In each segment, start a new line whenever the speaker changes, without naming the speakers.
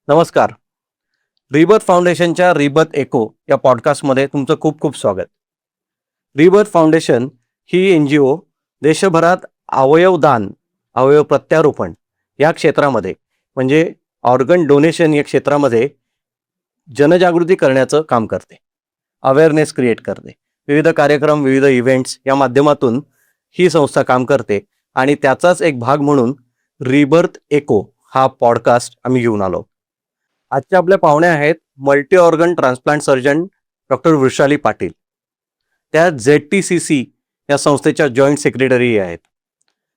नमस्कार. रिबर्थ फाउंडेशनच्या रिबर्थ एको या पॉडकास्टमध्ये तुमचं खूप खूप स्वागत. रिबर्थ फाउंडेशन ही NGO देशभरात अवयवदान, अवयव प्रत्यारोपण या क्षेत्रामध्ये म्हणजे ऑर्गन डोनेशन या क्षेत्रामध्ये जनजागृती करण्याचं काम करते, अवेअरनेस क्रिएट करते. विविध कार्यक्रम, विविध इव्हेंट्स या माध्यमातून ही संस्था काम करते आणि त्याचाच एक भाग म्हणून रिबर्थ एको हा पॉडकास्ट आम्ही घेऊन आलो. आजच्या आपल्या पाहुण्या आहेत multi organ transplant surgeon doctor Vrushali Patil. त्या ZTCC या संस्थेच्या जॉईंट सेक्रेटरी आहेत.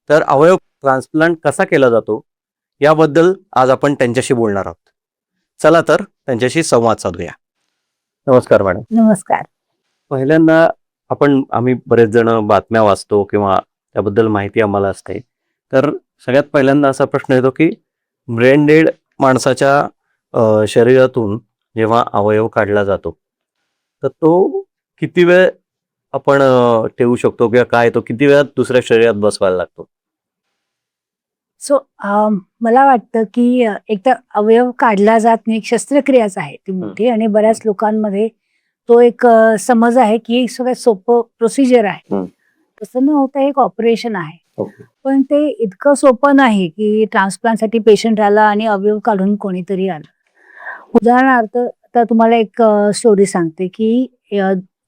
तर अवयव ट्रान्सप्लांट कसा केला जातो याबद्दल आज आपण त्यांच्याशी बोलणार आहोत. चला तर त्यांच्याशी संवाद साधूया. नमस्कार मॅडम.
नमस्कार.
पहिल्यांदा आम्ही बरेच जण बातम्या वाचतो किंवा त्याबद्दल माहिती आम्हाला असते. तर सगळ्यात पहिल्यांदा असा प्रश्न येतो की ब्रेन डेड माणसाच्या शरीरातून जेव्हा अवयव काढला जातो तर तो किती वेळ आपण ठेवू शकतो किंवा काय, तो किती वेळात दुसऱ्या शरीरात बसवायला लागतो?
मला वाटतं की एक तर अवयव काढला जात नाही, एक शस्त्रक्रियाच आहे ती मोठी आणि बऱ्याच लोकांमध्ये तो एक समज आहे की सगळ्यात सोपं प्रोसिजर आहे. तसं न होता एक ऑपरेशन आहे. पण ते इतकं सोपं नाही की ट्रान्सप्लांटसाठी पेशंट आला आणि अवयव काढून कोणीतरी आलं. उदाहरणार्थ आता तुम्हाला एक स्टोरी सांगते की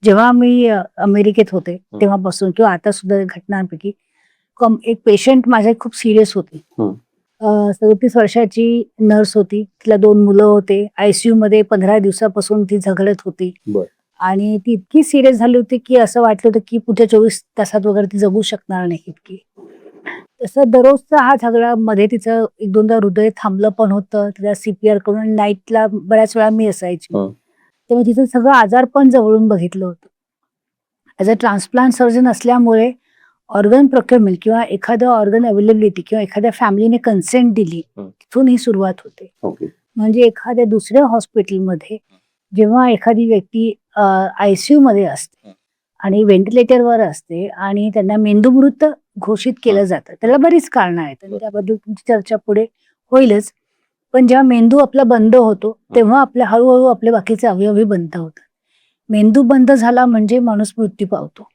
जेव्हा मी अमेरिकेत होते तेव्हापासून किंवा आता सुद्धा घटनांपैकी एक पेशंट माझ्या खूप सिरियस होती. 37 वर्षाची नर्स होती, तिला 2 मुलं होते. ICU मध्ये 15 दिवसापासून ती झगडत होती आणि ती इतकी सिरियस झाली होती की असं वाटलं होतं की पुढच्या 24 तासात वगैरे ती जगू शकणार नाही इतकी. तसं दररोजचा हा झगडा मध्ये तिचं 1-2दा हृदय थांबलं पण होतं. तिला CPR करून नाईटला बऱ्याच वेळा मी असायची. तेव्हा तिचं सगळं आजार पण जवळून बघितलं होतं. ॲज अ ट्रान्सप्लांट सर्जन असल्यामुळे ऑर्गन प्रोक्युरमेंट किंवा एखादं ऑर्गन अवेलेबिलिटी किंवा एखाद्या फॅमिलीने कन्सेंट दिली तिथून ही सुरुवात होते. म्हणजे एखाद्या दुसऱ्या हॉस्पिटलमध्ये जेव्हा एखादी व्यक्ती ICU मध्ये असते आणि व्हेंटिलेटरवर असते आणि त्यांना मेंदूमृत घोषित केलं जातं, त्याला बरीच कारणं आहेत आणि त्याबद्दल तुमची चर्चा पुढे होईलच. पण जेव्हा मेंदू आपला बंद होतो तेव्हा आपल्या हळूहळू आपले बाकीचे अवयवही बंद होतात. मेंदू बंद झाला म्हणजे माणूस मृत्यू पावतो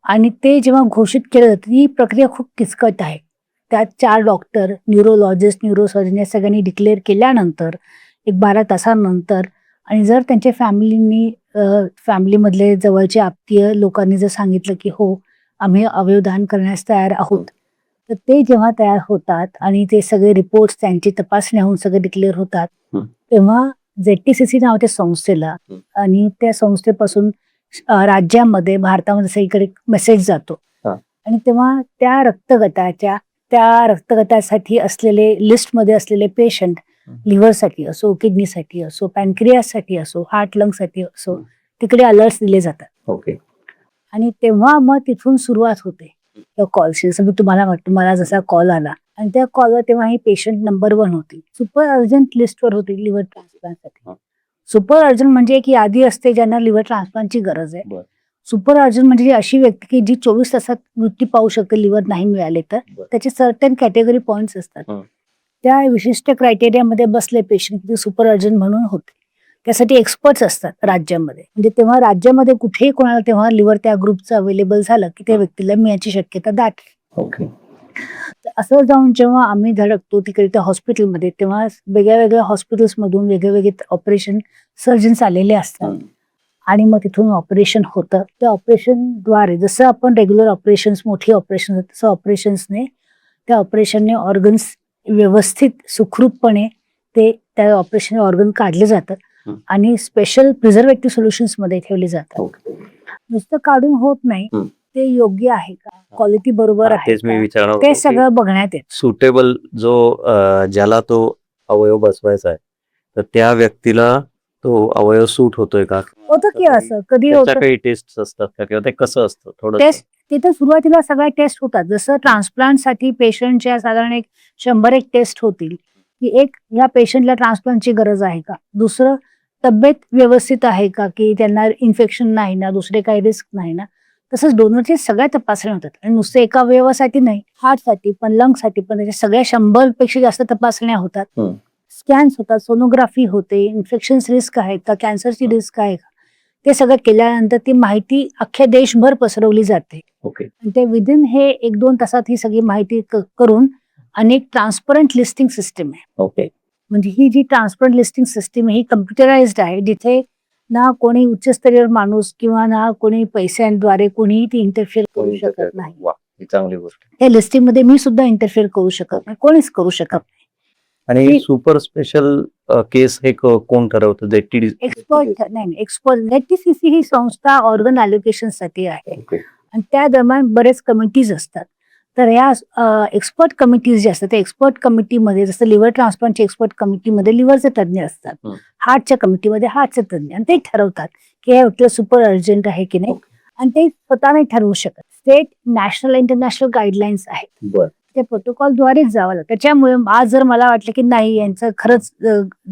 आणि ते जेव्हा घोषित केलं जातं ही प्रक्रिया खूप किचकट आहे. त्यात 4 डॉक्टर, न्यूरोलॉजिस्ट, न्यूरोसर्जन या सगळ्यांनी डिक्लेअर केल्यानंतर एक 12 तासानंतर आणि जर त्यांच्या फॅमिलीमधले जवळचे आत्मीय लोकांनी जर सांगितलं की हो आम्ही अवयवदान करण्यास तयार आहोत, तर ते जेव्हा तयार होतात आणि ते सगळे रिपोर्ट्स त्यांची तपासणी होऊन सगळे डिक्लेअर होतात तेव्हा ZTCC नावाच्या संस्थेला आणि त्या संस्थेपासून राज्यामध्ये भारतामध्ये सगळीकडे मेसेज जातो आणि तेव्हा त्या रक्तगटासाठी असलेले लिस्टमध्ये असलेले पेशंट लिव्हरसाठी असो, किडनीसाठी असो, पॅनक्रियासाठी असो, हार्ट लंगसाठी असो तिकडे अलर्ट्स दिले जातात. आणि तेव्हा मग तिथून सुरुवात होते त्या कॉलशी. जसं मी तुम्हाला वाटतं मला जसा कॉल आला आणि त्या कॉलवर तेव्हा ही पेशंट नंबर 1 होती, सुपर अर्जंट लिस्टवर होती लिव्हर ट्रान्सप्लांटसाठी. सुपर अर्जंट म्हणजे एक यादी असते ज्यांना लिव्हर ट्रान्सप्लांटची गरज आहे. सुपर अर्जंट म्हणजे अशी व्यक्ती की जी 24 तासात मृत्यू पावू शकेल लिव्हर नाही मिळाले तर. त्याचे सर्टन कॅटेगरी पॉइंट्स असतात. त्या विशिष्ट क्रायटेरियामध्ये बसले पेशंट ते सुपर अर्जंट म्हणून होते. त्यासाठी एक्सपर्ट्स असतात राज्यामध्ये. म्हणजे तेव्हा राज्यामध्ये कुठेही कोणाला तेव्हा लिव्हर त्या ग्रुपचं अवेलेबल झालं की त्या व्यक्तीला मिळायची शक्यता दाट. असं जाऊन जेव्हा आम्ही धडकतो तिकडे त्या हॉस्पिटलमध्ये तेव्हा वेगळ्या हॉस्पिटल्समधून वेगळे ऑपरेशन सर्जन्स आलेले असतात आणि मग तिथून ऑपरेशन होतं. त्या ऑपरेशनद्वारे जसं आपण रेग्युलर ऑपरेशन्स मोठी ऑपरेशन तसं त्या ऑपरेशनने ऑर्गन्स व्यवस्थित सुखरूपपणे ते त्या ऑपरेशन ऑर्गन काढले जातात आणि स्पेशल प्रिझर्वेटिव्ह सोल्युशन्स मध्ये ठेवले जातात. नुसतं काढून होत नाही, ते योग्य आहे का, क्वालिटी बरोबर आहे ते सगळं बघण्यात येतं.
सुटेबल ज्याला तो अवयव बसवायचा आहे तर त्या व्यक्तीला तो अवयव सूट होतोय का,
होतं की असं कधी होतं.
काही टेस्ट असतात का किंवा ते कसं असतं थोडं?
टेस्ट तिथे सुरुवातीला सगळ्या टेस्ट होतात. जसं ट्रान्सप्लांटसाठी पेशंटच्या साधारण 100 टेस्ट होतील की एक ह्या पेशंटला ट्रान्सप्लांटची गरज आहे का, दुसरं तब्येत व्यवस्थित आहे का की त्यांना इन्फेक्शन नाही ना, दुसरे काही रिस्क नाही ना. तसंच डोनरची सगळ्या तपासण्या होतात आणि नुसतं एका अवयवासाठी नाही, हार्टसाठी पण, लंगसाठी पण, त्याच्या सगळ्या 100 पेक्षा जास्त तपासण्या होतात. स्कॅन्स होतात, सोनोग्राफी होते, इन्फेक्शन रिस्क आहेत का, कॅन्सरची रिस्क आहे का, ते सगळं केल्यानंतर ती माहिती अख्ख्या देशभर पसरवली जाते.
ओके.
आणि ते विदिन हे 1-2 तासात ही सगळी माहिती करून आणि एक ट्रान्सपरंट लिस्टिंग सिस्टीम आहे.
ओके.
म्हणजे ही जी ट्रान्सपरंट लिस्टिंग सिस्टीम आहे ही कम्प्युटराइज्ड आहे, जिथे ना कोणी उच्चस्तरीय माणूस किंवा ना कोणी पैशांद्वारे कोणीही ती इंटरफिअर करू शकत नाही.
वा, ही चांगली गोष्ट.
त्या लिस्टिंग मध्ये मी सुद्धा इंटरफिअर करू शकत नाही, कोणीच करू शकत नाही.
आणि
ती-
सुपर स्पेशल केस हे कोण ठरवतं? ZTD?
एक्सपर्ट नाही, एक्सपर्ट ZTCC ही संस्था ऑर्गन अलोकेशन साठी आहे
ओके.
आणि त्या दरम्यान बरेच कमिटीज असतात. तर या एक्सपर्ट कमिटीज जे असतात त्या एक्सपर्ट कमिटीमध्ये जसं लिव्हर ट्रान्सप्लांटच्या एक्सपर्ट कमिटीमध्ये लिव्हरचे तज्ज्ञ असतात,
हं.
हार्टच्या कमिटीमध्ये हार्टचे तज्ज्ञ, आणि ते ठरवतात की हे व्यक्तीला सुपर अर्जंट आहे की नाही.
ओके.
आणि ते स्वतः नाही ठरवू शकत, स्टेट नॅशनल इंटरनॅशनल गाईडलाईन्स आहेत,
बर.
त्या प्रोटोकॉलद्वारेच जावं लागतं. त्याच्यामुळे आज जर मला वाटलं की नाही यांचं खरंच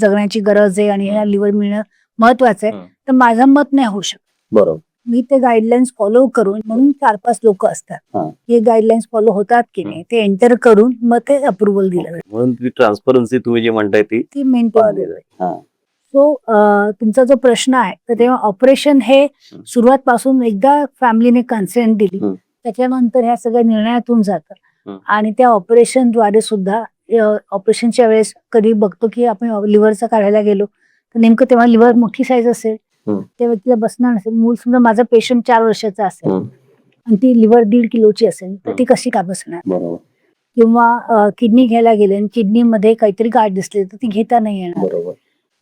जगण्याची गरज आहे आणि यांना लिव्हर मिळणं महत्वाचं आहे,
हं.
तर माझं मत नाही होऊ शकत.
बरोबर.
मी ते गाईडलाईन्स फॉलो करून, म्हणून 4-5 लोक असतात
हां.
हे गाईडलाईन्स फॉलो होतात की नाही ते एंटर करून मग ते अप्रुव्हल दिलं जातं.
म्हणून ती ट्रान्सपरन्सी तुम्ही जे म्हणताय ती
ती मेंटेन
पाहिली जाईल. हां.
सो तुमचा जो प्रश्न आहे तर तेव्हा ऑपरेशन हे सुरुवातपासून एकदा फॅमिलीने कन्सेंट दिली
हं.
त्याच्यानंतर ह्या सगळ्या निर्णयातून जातं.
हं.
आणि त्या ऑपरेशनद्वारे सुद्धा ऑपरेशनच्या वेळेस कधी बघतो की आपण लिव्हरचं काढायला गेलो तर नेमकं तेव्हा लिव्हर मोठी साईज असेल,
हं.
त्या व्यक्तीला बसणार नसेल. मूल समजा माझा पेशंट 4 वर्षाचा असेल
हं.
आणि ती लिव्हर 1.5 किलोची असेल तर ती कशी का बसणार.
बरोबर.
किंवा किडनी घ्यायला गेले आणि किडनीमध्ये काहीतरी गाठ दिसली तर ती घेता नाही येणार.
बरोबर.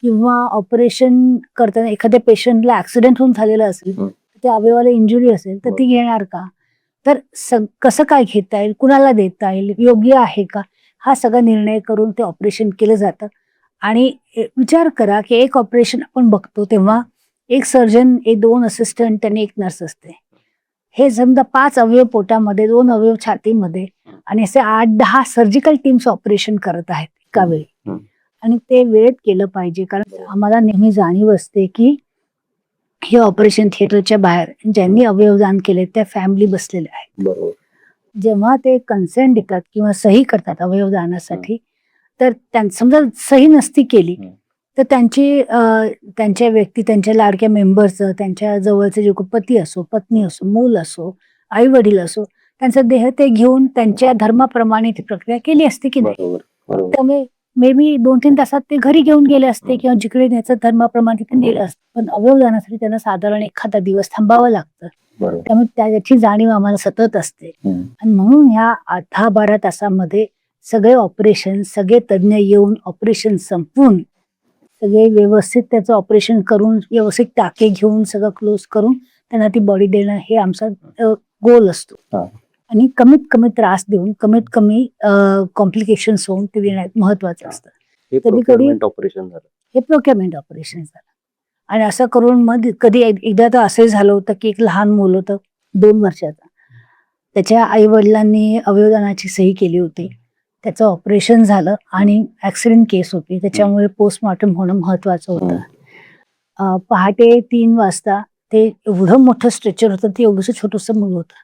किंवा ऑपरेशन करताना एखाद्या पेशंटला ऍक्सिडेंट होऊन झालेला असेल,
हं.
त्या अवयवाला इंजुरी असेल तर ती घेणार का, तर कसं काय घेता येईल, कुणाला देता येईल, योग्य आहे का, हा सगळा निर्णय करून ते ऑपरेशन केलं जातं. आणि विचार करा की एक ऑपरेशन आपण बघतो तेव्हा एक सर्जन, 2 असिस्टंट आणि 1 नर्स असते. हे समजा 5 अवयव पोटामध्ये, 2 अवयव छातीमध्ये आणि असे 8-10 सर्जिकल टीम्स ऑपरेशन करत आहेत एका वेळी.
हं.
आणि ते वेळेत केलं पाहिजे, कारण आम्हाला नेहमी जाणीव असते की हे ऑपरेशन थिएटरच्या बाहेर ज्यांनी अवयवदान केले त्या फॅमिली बसलेल्या आहेत.
बरोबर.
जेव्हा ते कन्सेंट देतात किंवा सही करतात अवयवदानासाठी, तर समजा सही नसती केली
हं.
तर त्यांच्या व्यक्ती, त्यांच्या लाडक्या मेंबरचं, त्यांच्या जवळचे जे पती असो, पत्नी असो, मूल असो, आई वडील असो, त्यांचा देह ते घेऊन त्यांच्या धर्माप्रमाणे ती प्रक्रिया केली असते की नाही.
बरोबर. बरोबर.
त्यामुळे मे बी 2-3 तासात ते घरी घेऊन गेले असते किंवा जिकडे न्यायचं धर्माप्रमाणे तिथे नेलं असतं. पण अवयवदानासाठी त्यांना साधारण एखादा दिवस थांबावं लागतं.
बरोबर.
त्यामुळे त्याची जाणीव आम्हाला सतत असते.
हं.
आणि म्हणून ह्या 10-12 तासामध्ये सगळे ऑपरेशन, सगळे तज्ज्ञ येऊन ऑपरेशन संपवून सगळे व्यवस्थित त्याचं ऑपरेशन करून व्यवस्थित टाके घेऊन सगळं क्लोज करून त्यांना ती बॉडी देणं हे आमचा गोल असतो.
हां.
आणि कमीत कमी त्रास देऊन कमीत कमी कॉम्प्लिकेशन्स होऊन ते देणं महत्वाचं असतं.
हे प्रोक्युरमेंट ऑपरेशन झालं.
हे प्रोक्युरमेंट ऑपरेशन झालं. आणि असं करून मग कधी एकदा तर असंही झालं होतं की एक लहान मुल होतं 2 वर्षाचा, त्याच्या आई वडिलांनी अवयवदानाची सही केली होती, त्याचं ऑपरेशन झालं आणि ऍक्सिडेंट केस होती, त्याच्यामुळे पोस्टमॉर्टम होणं महत्वाचं होतं. पहाटे 3 वाजता ते एवढं मोठं स्ट्रेचर होतं, ते एवढंसं छोटंसं मुलं होतं,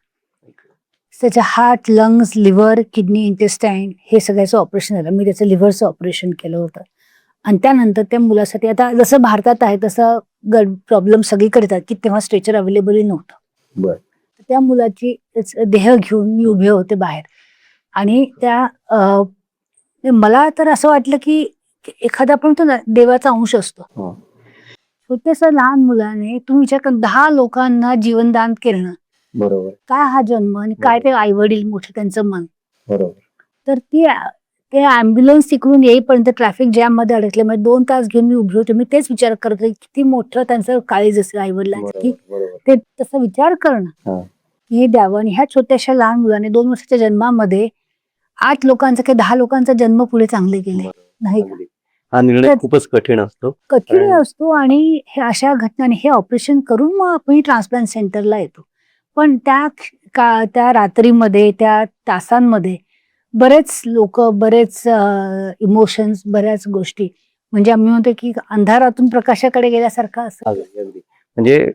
त्याच्या heart, lungs, liver, kidney, intestine हे सगळ्याचं ऑपरेशन झालं. मी त्याचं लिव्हरचं ऑपरेशन केलं होतं. आणि त्यानंतर त्या मुलासाठी आता जसं भारतात आहे तसं प्रॉब्लेम सगळीकडे येतात की तेव्हा स्ट्रेचर अवेलेबल नव्हतं.
बरं.
त्या मुलाची देह घेऊन मी उभे होते बाहेर. आणि मला तर असं वाटलं की एखादा पण तो देवाचा अंश असतो.
हं.
छोट्याशा लहान मुलाने तुम्ही विचार करा 10 लोकांना जीवनदान करणं,
बरोबर.
काय हा जन्म आणि काय ते आई वडील मोठे त्यांचं मन.
बरोबर.
तर ते ॲम्ब्युलन्स तिकडून येईपर्यंत ट्रॅफिक जॅम मध्ये अडकल्यामुळे 2 तास घेऊन मी उभी होते. मी तेच विचार करत होते किती मोठं त्यांचं काळीज असेल आई वडिलांचं की
बरोबर.
ते तसा विचार करणं
हां.
की हे द्यावं. आणि ह्या छोट्याशा लहान मुलाने 2 वर्षाच्या जन्मामध्ये 8 लोकांचा किंवा 10 लोकांचा जन्म पुढे चांगले केले नाही का?
अगदी. हा निर्णय खूपच कठीण असतो.
कठीण असतो. आणि हे अशा घटनांनी हे ऑपरेशन करून मग आपण ट्रान्सप्लांट सेंटरला येतो. पण त्या रात्रीमध्ये, त्या तासांमध्ये बरेच लोक, बरेच इमोशन्स, बऱ्याच गोष्टी, म्हणजे आम्ही म्हणतो की अंधारातून प्रकाशाकडे गेल्यासारखं असं.
अगदी अगदी. म्हणजे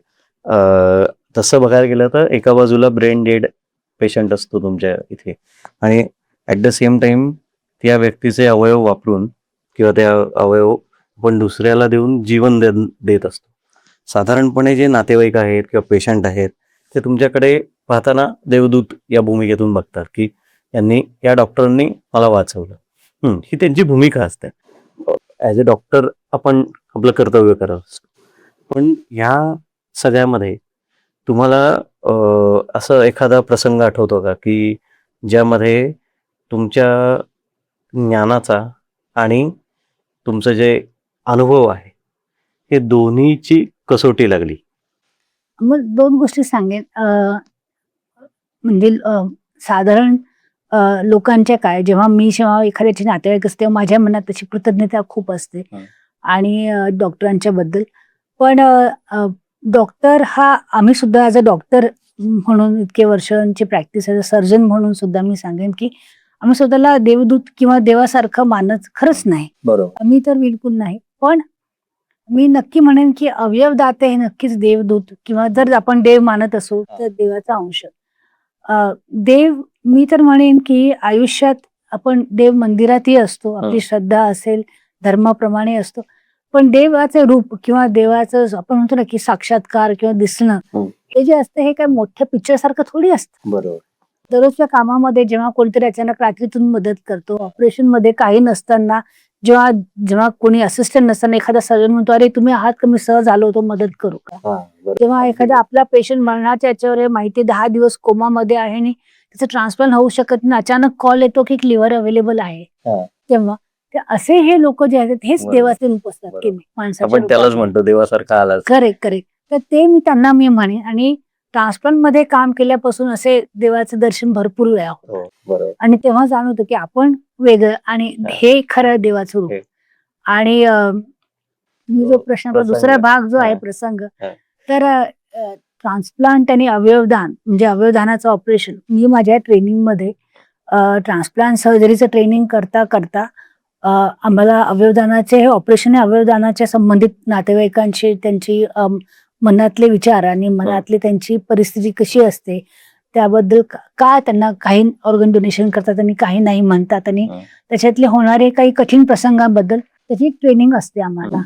तसं बघायला गेलं तर एका बाजूला ब्रेन डेड पेशंट असतो तुमच्या इथे आणि ऍट द सेम टाइम त्या व्यक्तीचे अवयव वापरून किंवा त्या अवयव आपण दुसऱ्याला देऊन जीवन देत असतो. साधारणपणे जे नातेवाईक आहेत किंवा पेशंट आहेत ते तुमच्याकडे पाहताना देवदूत या भूमिकेतून बघतात की या डॉक्टरांनी मला वाचवलं. ही त्यांची भूमिका असते. ॲज अ डॉक्टर आपण आपलं कर्तव्य करत असतो. पण ह्या सगळ्यामध्ये तुम्हाला असं एखादा प्रसंग आठवतो का की ज्यामध्ये तुमच्या ज्ञानाचा आणि तुमचं जे अनुभव आहे हे दोन्हीची कसोटी लागली?
मग 2 गोष्टी सांगेन. म्हणजे साधारण लोकांच्या काय जेव्हा एखाद्याचे नातेवाईक असते तेव्हा माझ्या मनात तशी कृतज्ञता खूप असते आणि डॉक्टरांच्या बद्दल. पण डॉक्टर हा आम्ही सुद्धा ॲज अ डॉक्टर म्हणून इतके वर्षांची प्रॅक्टिस ॲज अ सर्जन म्हणून सुद्धा मी सांगेन की आम्ही स्वतःला देवदूत किंवा देवासारखं मानत खरंच नाही.
बरोबर.
मी तर बिलकुल नाही. पण मी नक्की म्हणेन की अवयवदाते हे नक्कीच देवदूत किंवा जर आपण देव मानत असू तर देवाचा अंश. देव मी तर म्हणेन की आयुष्यात आपण देव मंदिरातही असतो, आपली श्रद्धा असेल, धर्माप्रमाणे असतो. पण देवाचे रूप किंवा देवाचं आपण म्हणतो ना की साक्षात्कार किंवा दिसणं हे जे असतं हे काय मोठ्या पिक्चर सारखं थोडी असतं.
बरोबर.
दररोजच्या कामामध्ये जेव्हा कोणतरी अचानक रात्रीतून मदत करतो, ऑपरेशन मध्ये काही नसताना जेव्हा जेव्हा कोणी असिस्टंट नसताना एखादा सर्जन म्हणतो, अरे तुम्ही आहात का, मी सहज आलो होतो, मदत करू का? जेव्हा एखादा आपला पेशंट मरणाच्या याच्यावर आहे, माहिती 10 दिवस कोमामध्ये आहे आणि त्याचं ट्रान्सप्लांट होऊ शकत नाही, अचानक कॉल येतो की लिव्हर अवेलेबल आहे, तेव्हा असे हे लोक जे आहेत हेच देवाचे रूप असतात की माणसाच्या
आपण त्यालाच म्हणतो देवासारखा आला.
करेक्ट. तर ते त्यांना मी म्हणेन आणि ट्रान्सप्लांट मध्ये काम केल्यापासून असे देवाचं दर्शन भरपूर वेळा होतं आणि तेव्हा जाणवतं की आपण वेगळं आणि हे खरं देवाचं रूप. आणि मी जो प्रश्न दुसरा भाग जो आहे प्रसंग, तर ट्रान्सप्लांट आणि अवयवदान म्हणजे अवयवदानाचं ऑपरेशन मी माझ्या ट्रेनिंगमध्ये ट्रान्सप्लांट सर्जरीचं ट्रेनिंग करता करता आम्हाला अवयवदानाचे ऑपरेशन अवयवदानाच्या संबंधित नातेवाईकांशी त्यांची मनातले विचार आणि मनातली त्यांची परिस्थिती कशी असते त्याबद्दल का त्यांना काही ऑर्गन डोनेशन करतात आणि काही नाही म्हणतात आणि त्याच्यातले होणारे काही कठीण प्रसंगांबद्दल त्याची एक ट्रेनिंग असते आम्हाला.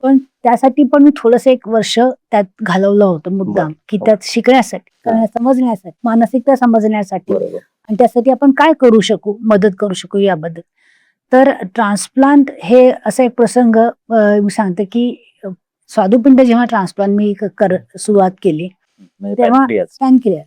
पण त्यासाठी पण मी थोडंसं 1 वर्ष त्यात घालवलं होतं मुद्दाम की त्यात शिकण्यासाठी, समजण्यासाठी, मानसिकता समजण्यासाठी आणि त्यासाठी आपण काय करू शकू, मदत करू शकू याबद्दल. तर ट्रान्सप्लांट हे असा एक प्रसंग मी सांगते की स्वादुपिंड जेव्हा ट्रान्सप्लांट मी सुरुवात केली तेव्हा पॅनक्रियास,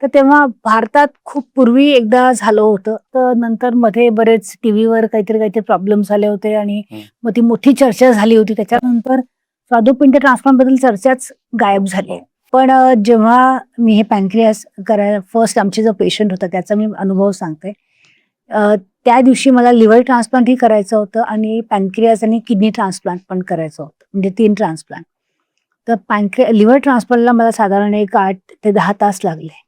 तर तेव्हा भारतात खूप पूर्वी एकदा झालं होतं, तर नंतर मध्ये बरेच टीव्हीवर काहीतरी प्रॉब्लेम झाले होते आणि मग ती मोठी चर्चा झाली होती. त्याच्यानंतर स्वादुपिंड ट्रान्सप्लांट बद्दल चर्चाच गायब झाली. पण जेव्हा मी हे पॅनक्रियास करायला फर्स्ट आमचे जो पेशंट होता त्याचा मी अनुभव सांगते. त्या दिवशी मला लिव्हर ट्रान्सप्लांटही करायचं होतं आणि पॅनक्रियास आणि किडनी ट्रान्सप्लांट पण करायचं होतं, म्हणजे 3 ट्रान्सप्लांट. तर लिव्हर ट्रान्सप्लांटला मला साधारण 8 ते 10 तास लागले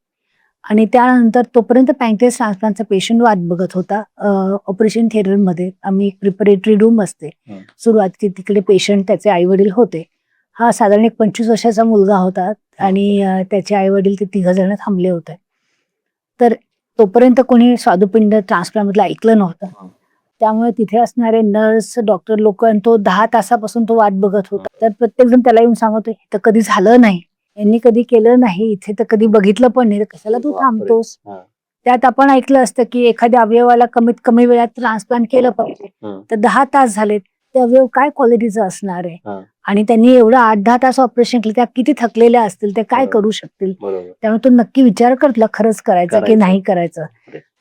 आणि त्यानंतर तोपर्यंत पॅनक्रियास ट्रान्सप्लांटचा पेशंट वाट बघत होता ऑपरेशन थिएटरमध्ये. आम्ही एक प्रिपरेटरी रूम असते सुरुवातीची, तिकडे पेशंट त्याचे आई वडील होते. हा साधारण एक 25 वर्षाचा मुलगा होता आणि त्याचे आई वडील ते 3 जण थांबले होते. तर तोपर्यंत कोणी स्वादुपिंड ट्रान्सप्लांट मधलं ऐकलं नव्हतं, त्यामुळे तिथे असणारे नर्स, डॉक्टर लोक आणि तो 10 तासापासून तो वाट बघत होता. तर प्रत्येक जण त्याला येऊन सांगतो, हे तर कधी झालं नाही, यांनी कधी केलं नाही, इथे तर कधी बघितलं पण नाही, कशाला तू थांबतोस. त्यात आपण ऐकलं असतं की एखाद्या अवयवाला कमीत कमी वेळात ट्रान्सप्लांट केलं पाहिजे, तर 10 तास झालेत, ते अवयव काय क्वालिटीचं असणार आहे आणि त्यांनी एवढं 8-10 तास ऑपरेशन केलं, त्या किती थकलेल्या असतील, ते काय करू शकतील. त्यामुळे तो नक्की विचार कर तुला खरंच करायचं की नाही करायचं.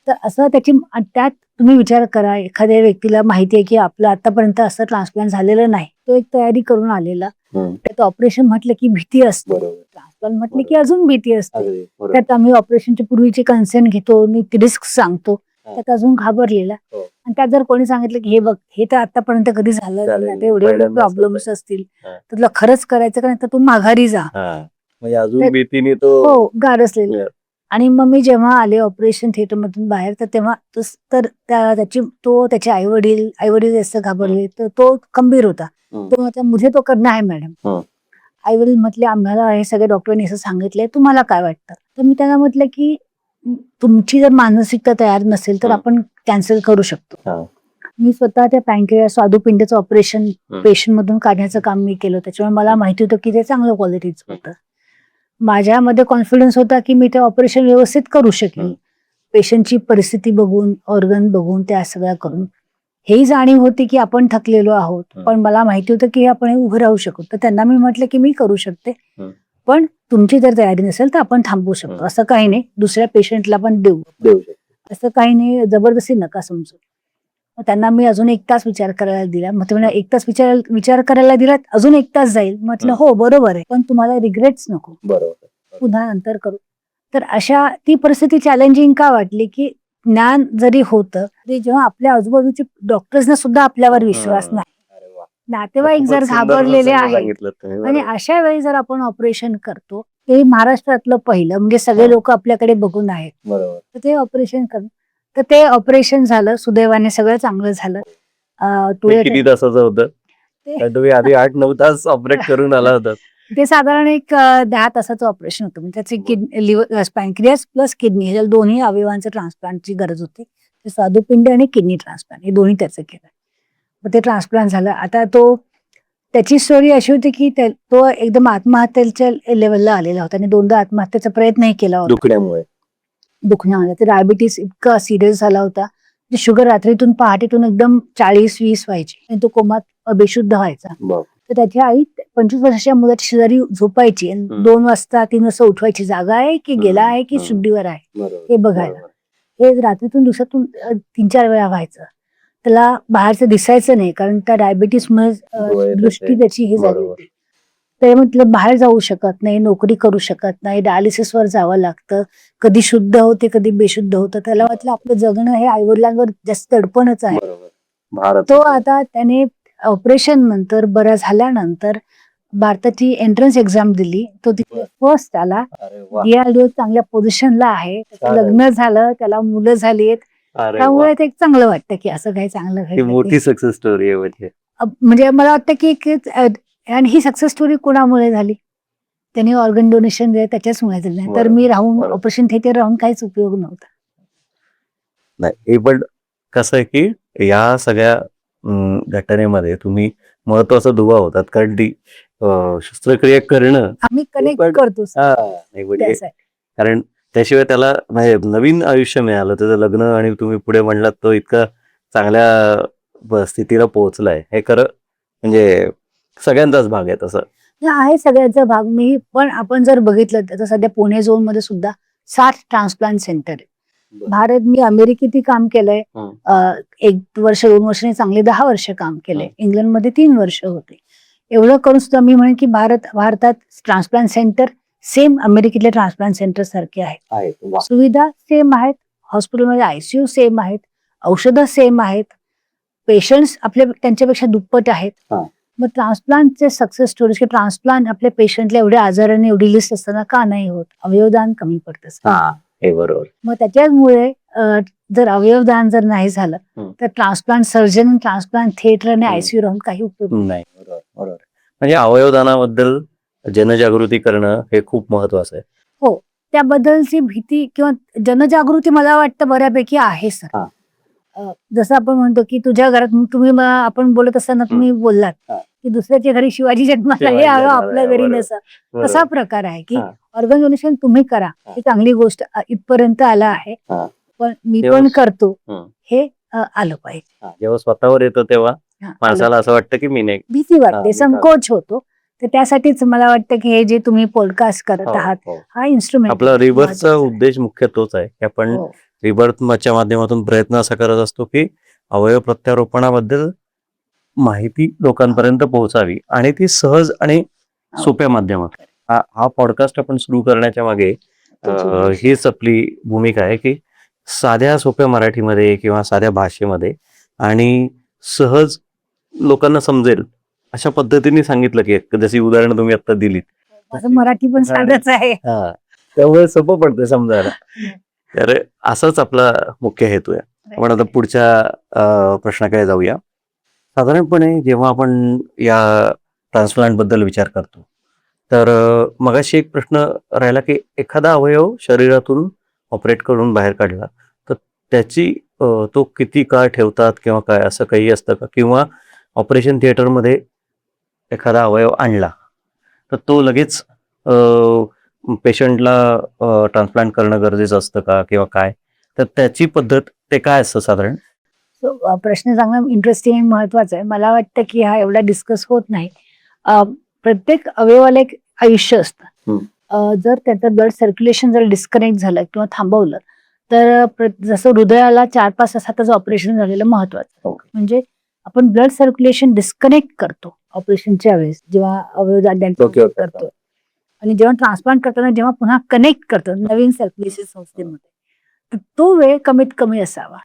तर असं त्यात तुम्ही विचार करा, एखाद्या व्यक्तीला माहिती आहे की आपलं आतापर्यंत असं ट्रान्सप्लांट झालेलं नाही, तो एक तयारी करून आलेला, त्यात ऑपरेशन म्हटलं की भीती असते, ट्रान्सप्लांट म्हटलं की अजून भीती असते. त्यात आम्ही ऑपरेशनच्या पूर्वीची कन्सेंट घेतो, रिस्क सांगतो, त्यात अजून घाबरलेला. आणि त्यात जर कोणी सांगितलं की हे बघ, हे तर आतापर्यंत कधी झालं नाही, एवढे प्रॉब्लेम्स असतील, तर तुला खरंच करायचं का नाही तर तू माघारी जा, हो गारसलेलं. आणि मग मी जेव्हा आले ऑपरेशन थिएटर मधून बाहेर, तर तेव्हा त्याचे आई वडील जास्त घाबरले, तर तो खंबीर होता. तो म्हटला, मुझे तो करना है मॅडम. आई वडील म्हटले, आम्हाला हे सगळे डॉक्टरांनी असं सांगितलंय, तुम्हाला काय वाटतं. तर मी त्यांना म्हटलं की तुमची जर मानसिकता तयार नसेल तर आपण कॅन्सल करू शकतो. मी स्वतः त्या पॅनक्रियास स्वादुपिंडाचं ऑपरेशन पेशंट मधून काढण्याचं काम मी केलं. त्याच्यामुळे मला माहिती होतं की ते चांगलं क्वालिटीचं होतं. माझ्यामध्ये कॉन्फिडन्स होता की मी ते ऑपरेशन व्यवस्थित करू शकेन. पेशंटची परिस्थिती बघून, ऑर्गन बघून, त्या सगळ्या करून हेही जाणीव होती की आपण थकलेलो आहोत, पण मला माहिती होतं की आपण उभं राहू शकतो. तर त्यांना मी म्हटलं की मी करू शकते, पण तुमची जर तयारी नसेल तर आपण थांबवू शकतो. असं काही नाही, दुसऱ्या पेशंटला पण देऊ शकतो, असं काही नाही, जबरदस्ती नका समजू. मग त्यांना मी अजून 1 तास विचार करायला दिला. मग ते म्हणाले 1 तास विचार करायला दिला, अजून 1 तास जाईल. म्हटलं हो बरोबर आहे, पण तुम्हाला रिग्रेट्स नको, पुन्हा नंतर करू. तर अशा ती परिस्थिती चॅलेंजिंग का वाटली की ज्ञान जरी होतं तरी जेव्हा आपल्या आजूबाजूचे डॉक्टर्सना सुद्धा आपल्यावर विश्वास नाही, नातेवाईक जर घाबरलेले आहेत आणि अशा वेळी जर आपण ऑपरेशन करतो, ते महाराष्ट्रातलं पहिलं म्हणजे सगळे लोक आपल्याकडे बघून आहेत, तर ते ऑपरेशन करणं, तर ते ऑपरेशन झालं. सुदैवाने सगळं चांगलं झालं.
किती तासाचं होतं? तुम्ही आधी 8-9 तास ऑपरेट करून आला होता.
ते साधारण एक 10 तासाचं ऑपरेशन होतं. म्हणजे त्याचे लिव्हर, पॅनक्रियास प्लस किडनी, हे दोन्ही अवयवांचं ट्रान्सप्लांटची गरज होती. ते स्वादुपिंड आणि किडनी ट्रान्सप्लांट हे दोन्ही त्याचं केलं. मग ते ट्रान्सप्लांट झालं. आता त्याची स्टोरी अशी होती की तो एकदम आत्महत्येच्या लेवलला आलेला होता आणि 2दा आत्महत्येचा प्रयत्नही केला होता दुखण्यामुळे. ते डायबिटीस इतका सिरियस झाला होता, शुगर रात्रीतून पहाटेतून एकदम 40-20 व्हायची आणि तो कोमात बेशुद्ध व्हायचा. तर त्याची आई 25 वर्षाच्या मुलाच्या शेजारी झोपायची आणि 2 वाजता 3 वाजता उठवायची, जागा आहे की गेला आहे की शुद्धीवर आहे हे बघायला. हे रात्रीतून दिवसातून 3-4 वेळा व्हायचं. त्याला बाहेरचं दिसायचं नाही, कारण त्या डायबिटीसमुळे दृष्टी त्याची हे झाली होती. ते म्हटलं बाहेर जाऊ शकत नाही, नोकरी करू शकत नाही, डायलिसिसवर जावं लागतं, कधी शुद्ध होते कधी बेशुद्ध होतं. त्याला वाटलं आपलं जगणं हे आईवडिलांवर जास्त दडपणच आहे. तो आता त्याने ऑपरेशन नंतर बरा झाल्यानंतर भारताची एंट्रन्स एक्झाम दिली. तो तिथे फर्स्ट आला. DRDO चांगल्या पोझिशनला आहे, त्याचं लग्न झालं, त्याला मुलं झालीत. त्यामुळे ते चांगलं वाटतं की असं काही चांगलं घडलं.
मोठी सक्सेस स्टोरी आहे.
म्हणजे मला वाटतं की आणि ही सक्सेस स्टोरी कोणामुळे झाली? त्यांनी ऑर्गन डोनेशन दिलं, त्याच्याचमुळे झालं. तर मी राहून ऑपरेशन थिएटर राहून काहीच उपयोग नव्हता.
नाही, हे पण कसं आहे की या सगळ्या घटनेमध्ये तुम्ही महत्वाचा दुवा होतात, कारण ती शस्त्रक्रिया करणं
आम्ही कनेक्ट करतो
कारण त्याशिवाय त्याला नवीन आयुष्य मिळालं, त्याचं लग्न, आणि तुम्ही पुढे म्हणलात तो इतका चांगल्या स्थितीला पोहोचलाय. हे खरं म्हणजे सगळ्यांचाच भाग आहे. तसं
आहे सगळ्यांचा भाग. मी पण आपण जर बघितलं तर सध्या पुणे झोन मध्ये सुद्धा 60 ट्रान्सप्लांट सेंटर आहे. भारत, मी अमेरिकेतही काम केलंय 1 वर्ष 2 वर्षांनी, चांगले 10 वर्ष काम केलंय. इंग्लंडमध्ये 3 वर्ष होते. एवढं करून सुद्धा मी म्हणेन की भारतात ट्रान्सप्लांट सेंटर सेम अमेरिकेतल्या ट्रान्सप्लांट सेंटर सारखे आहेत. सुविधा सेम आहेत, हॉस्पिटलमध्ये ICU सेम आहेत, औषधं सेम आहेत, पेशंट्स त्यांच्यापेक्षा दुप्पट आहेत. मग ट्रान्सप्लांटचे सक्सेस स्टोरीज की ट्रान्सप्लांट आपल्या पेशंटला एवढ्या आजाराने एवढी लिस्ट असताना का नाही होत? अवयवदान कमी पडतं.
हे बरोबर.
मग त्याच्यामुळे जर अवयवदान जर नाही झालं तर ट्रान्सप्लांट सर्जन, ट्रान्सप्लांट थिएटर आणि ICU राहून काही उपयोग
नाही. बरोबर. म्हणजे अवयवदानाबद्दल जनजागृती करणं हे खूप महत्वाचं आहे.
हो, त्याबद्दलची भीती किंवा जनजागृती मला वाटतं बऱ्यापैकी आहे सर. जसं आपण म्हणतो की तुझ्या घरात तुम्ही आपण बोलत असताना तुम्ही बोललात की दुसऱ्याच्या घरी शिवाजी जन्माला, हे आपल्या घरी नसा, तसा प्रकार आहे की ऑर्गन डोनेशन तुम्ही करा, ही चांगली गोष्ट इथपर्यंत आला आहे, पण मी पण करतो हे आलं पाहिजे.
जेव्हा स्वतःवर येतं तेव्हा माणसाला असं वाटतं की मी नाही, भीती
वाटते, संकोच होतो. तर त्यासाठीच मला वाटतं की हे जे तुम्ही पॉडकास्ट करत आहात, हा इन्स्ट्रुमेंट,
आपला रिबर्थचा उद्देश मुख्य तोच आहे की आपण रिबर्थच्या माध्यमातून प्रयत्न असा करत असतो की अवयव प्रत्यारोपणाबद्दल माहिती लोकांपर्यंत पोहोचावी आणि ती सहज आणि सोप्या माध्यमात. हा पॉडकास्ट आपण सुरू करण्याच्या मागे हीच आपली भूमिका आहे की साध्या सोप्या मराठीमध्ये किंवा साध्या भाषेमध्ये आणि सहज लोकांना समजेल अशा पद्धतीने सांगितलं की जशी उदाहरणं तुम्ही आता दिलीत.
मराठी पण साधंच आहे,
त्यामुळे सोपं पडतं समजायला. तर असाच आपला मुख्य हेतू आहे. आपण आता पुढच्या प्रश्नाकडे जाऊया. साधारणपणे जेव्हा आपण या ट्रान्सप्लांट बद्दल विचार करतो तर मगाशी एक प्रश्न राहिला की एखादा अवयव शरीरातून ऑपरेट करून बाहेर काढला तर त्याची तो किती काळ ठेवतात किंवा काय असं काही असतं का? किंवा ऑपरेशन थिएटरमध्ये एखादा अवयव आणला तर तो लगेच पेशंटला ट्रान्सप्लांट करणं गरजेचं असतं का किंवा काय? तर त्याची पद्धत ते काय असतं साधारण?
प्रश्न चांगला इंटरेस्टिंग आणि महत्वाचा आहे. मला वाटतं की हा एवढा डिस्कस होत नाही. प्रत्येक अवयवाला एक आयुष्य असतं. जर त्याचं ब्लड सर्क्युलेशन जर डिस्कनेक्ट झालं किंवा थांबवलं तर जसं हृदयाला 4-5 तासातच ऑपरेशन झालेलं महत्वाचं. म्हणजे आपण ब्लड सर्क्युलेशन डिस्कनेक्ट करतो ऑपरेशनच्या वेळेस, जेव्हा अवयव करतो आणि जेव्हा ट्रान्सप्लांट करताना जेव्हा पुन्हा कनेक्ट करतो नवीन सर्क्युलेशन संस्थेमध्ये, तर तो वेळ कमीत कमी असावा.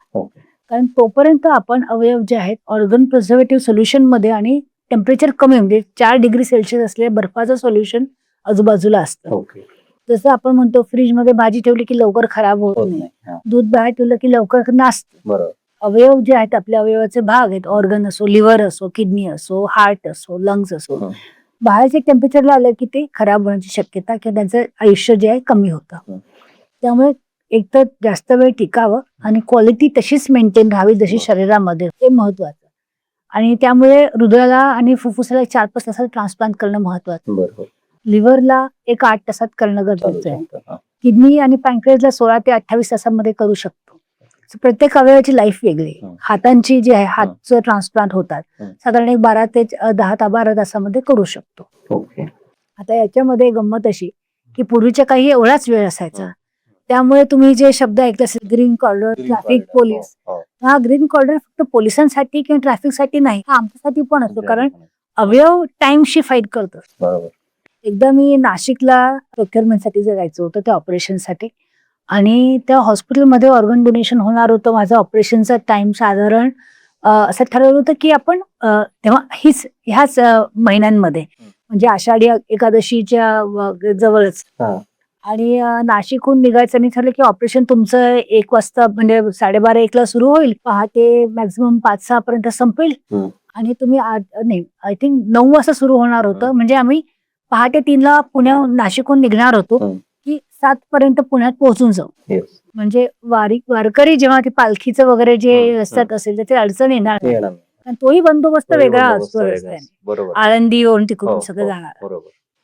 कारण तोपर्यंत आपण अवयव जे आहेत ऑर्गन प्रिझर्वेटिव्ह सोल्युशन मध्ये आणि टेम्परेचर कमी म्हणजे 4 डिग्री सेल्सिअस असलेल्या बर्फाचं सोल्युशन आजूबाजूला असतं. जसं आपण म्हणतो फ्रीज मध्ये भाजी ठेवली की लवकर खराब होत नाही, दूध बाहेर ठेवलं की लवकर नासतं. अवयव जे आहेत आपल्या अवयवाचे भाग आहेत, ऑर्गन असो, लिव्हर असो, किडनी असो, हार्ट असो, लंग्स असो, बाहेरच्या टेम्परेचरला आलं की ते खराब होण्याची शक्यता किंवा त्यांचं आयुष्य जे आहे कमी होतं. त्यामुळे एक तर जास्त वेळ टिकावं आणि क्वालिटी तशीच मेंटेन राहावी जशी शरीरामध्ये, ते महत्वाचं. आणि त्यामुळे हृदयाला आणि फुफ्फुसाला 4-5 तासात ट्रान्सप्लांट करणं महत्वाचं. लिव्हरला 8 तासात करणं गरजेचं आहे. किडनी आणि पॅन्क्रियासला 16 ते 28 तासांमध्ये करू शकतो. प्रत्येक अवयवाची लाईफ वेगळी. हातांची जी आहे, हातचं ट्रान्सप्लांट होतात साधारण 12 ते 12 तासामध्ये करू शकतो. आता याच्यामध्ये गंमत अशी की पूर्वीच्या काही एवढाच वेळ असायचा, त्यामुळे तुम्ही जे शब्द ऐकले असेल ग्रीन कॉर्डर, ट्रॅफिक पोलीस, हा ग्रीन कॉर्डर फक्त पोलिसांसाठी किंवा ट्रॅफिकसाठी नाही, हा आमच्यासाठी पण असतो. कारण अवयव टाइमशी फाईट करतो. एकदा मी नाशिकला प्रोक्युअरमेंटसाठी जायचं होतं त्या ऑपरेशनसाठी, आणि त्या हॉस्पिटलमध्ये ऑर्गन डोनेशन होणार होतं. माझा ऑपरेशनचा टाइम साधारण असं ठरवलं होतं की आपण तेव्हा ह्याच महिन्यांमध्ये म्हणजे आषाढी एकादशीच्या जवळच, आणि नाशिकहून निघायचं आणि ठरलं की ऑपरेशन तुमचं 1 वाजता म्हणजे 12:30-1 ला सुरू होईल, पहाटे मॅक्झिमम 5-6 पर्यंत संपेल, आणि तुम्ही आय थिंक 9 वाजता सुरू होणार होतं. म्हणजे आम्ही पहाटे 3 ला नाशिकहून निघणार होतो की 7 पर्यंत पुण्यात पोहोचून जाऊ. म्हणजे वारकरी जेव्हा ते पालखीचं वगैरे जे असतात असेल तर ते अडचण येणार नाही. कारण तोही बंदोबस्त वेगळा असतो रस्त्याने, आळंदीवरून तिकडून सगळं जाणार.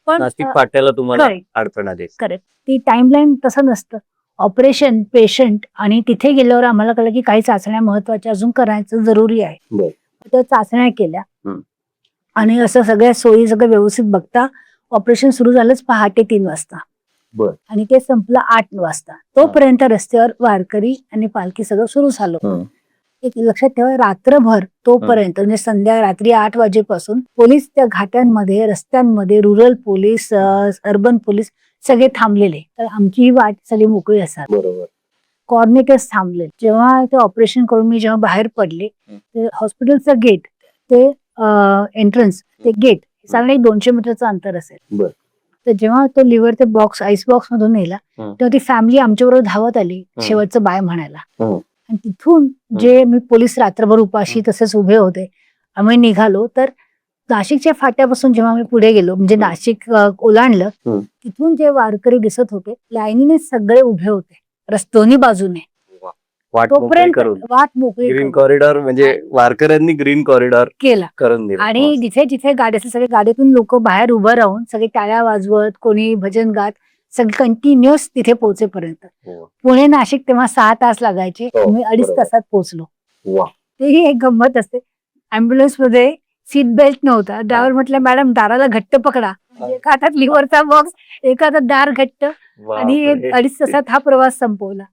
पण
नाशिक फाट्याला तुम्हाला अडचण आली.
करेक्ट, ती टाइमलाईन तसं नसतं. ऑपरेशन, पेशंट, आणि तिथे गेल्यावर आम्हाला कळलं की काही चाचण्या महत्वाच्या अजून करायचं जरुरी आहे. तर चाचण्या केल्या आणि असं सगळ्या सोयी सगळं व्यवस्थित बघता ऑपरेशन सुरू झालंच पहाटे 3 वाजता आणि ते संपलं 8 वाजता. तोपर्यंत रस्त्यावर वारकरी आणि पालखी सगळं सुरू झालं. एक लक्षात ठेवा, रात्रभर तोपर्यंत म्हणजे रात्री 8 वाजेपासून पोलीस त्या घाटांमध्ये, रस्त्यांमध्ये, रुरल पोलीस, अर्बन पोलीस सगळे थांबलेले. तर आमची ही वाट सगळी मोकळी असतात. कॉर्नेटर्स थांबले. जेव्हा ते ऑपरेशन करून मी जेव्हा बाहेर पडले, ते हॉस्पिटलचं गेट ते एंट्रन्स ते गेट साधारण 200 मीटरचं अंतर असेल. तर जेव्हा तो लिव्हर ते बॉक्स आईस बॉक्स मधून नेला तेव्हा ती फॅमिली आमच्याबरोबर धावत आली शेवटचं बाय म्हणायला. आणि तिथून जे मी पोलीस रात्रभर उपाशी तसेच उभे होते, आम्ही निघालो. तर नाशिकच्या फाट्यापासून जेव्हा आम्ही पुढे गेलो म्हणजे नाशिक ओलांडलं, तिथून जे वारकरी दिसत होते लाईनीने सगळे उभे होते दोन्ही बाजूने. तोपर्यंत वाट मोकळी
ग्रीन कॉरिडॉर म्हणजे वारकऱ्यांनी ग्रीन कॉरिडॉर
केला
करून दिला.
आणि जिथे जिथे गाडी असेल सगळे गाडीतून लोक बाहेर उभं राहून सगळे टाळ्या वाजवत, कोणी भजन गात, सगळे कंटिन्युअस तिथे पोहोचेपर्यंत. पुणे नाशिक तेव्हा 6 तास लागायचे, आम्ही 2.5 तासात पोहोचलो. तेही एक गंमत असते. अँब्युलन्स मध्ये सीट बेल्ट नव्हता. ड्रायव्हर म्हटलं मॅडम दाराला घट्ट पकडा. एका हातात लिव्हरचा बॉक्स, एका हातात दार घट्ट, आणि 2.5 तासात हा प्रवास संपवला.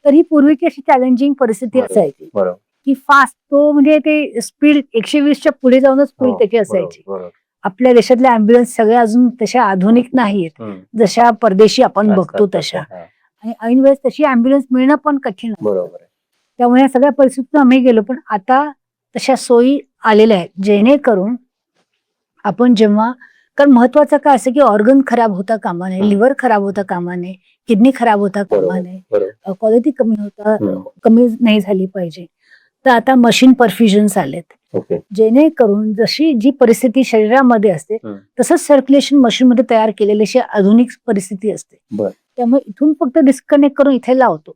तर ही पूर्वीची अशी चॅलेंजिंग परिस्थिती असायची की फास्ट, तो म्हणजे ते स्पीड 120च्या पुढे जाऊनच स्पीड त्याची असायची. आपल्या देशातले अँब्युलन्स सगळे अजून तशा आधुनिक नाहीयेत जशा परदेशी आपण बघतो तशा, आणि ऐन वेळेस तशी अँब्युलन्स मिळणं पण कठीण आहे. त्यामुळे या सगळ्या परिस्थितीतून आम्ही गेलो. पण आता तशा सोयी आलेल्या आहेत जेणेकरून आपण जेव्हा, कारण महत्वाचं काय असं की ऑर्गन खराब होता कामा नये, लिव्हर खराब होता कामा नये, किडनी खराब होता कामा नये, क्वालिटी कमी नाही झाली पाहिजे. तर आता मशीन परफ्युजन्स आलेत जेणेकरून जशी जी परिस्थिती शरीरामध्ये असते तसंच सर्क्युलेशन मशीन मध्ये तयार केलेली अशी आधुनिक परिस्थिती असते. त्यामुळे इथून फक्त डिस्कनेक्ट करून इथे लावतो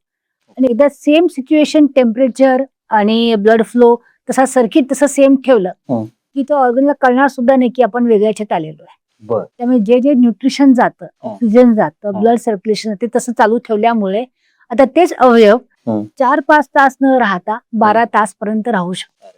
आणि एकदा सेम सिच्युएशन, टेम्परेचर आणि ब्लड फ्लो तसा सर्किट तसं सेम ठेवलं
हं.
की तो ऑर्गनला कळणार सुद्धा नाही की आपण वेगळ्या ह्याच्यात आलेलो आहे.
बर
त्यामुळे जे जे न्यूट्रिशन जातं,
हं.
ऑक्सिजन जातं,
हं.
ब्लड सर्क्युलेशन ते तसं चालू ठेवल्यामुळे आता तेच अवयव
हं.
4-5 तास न राहता 12 तास पर्यंत राहू शकतात.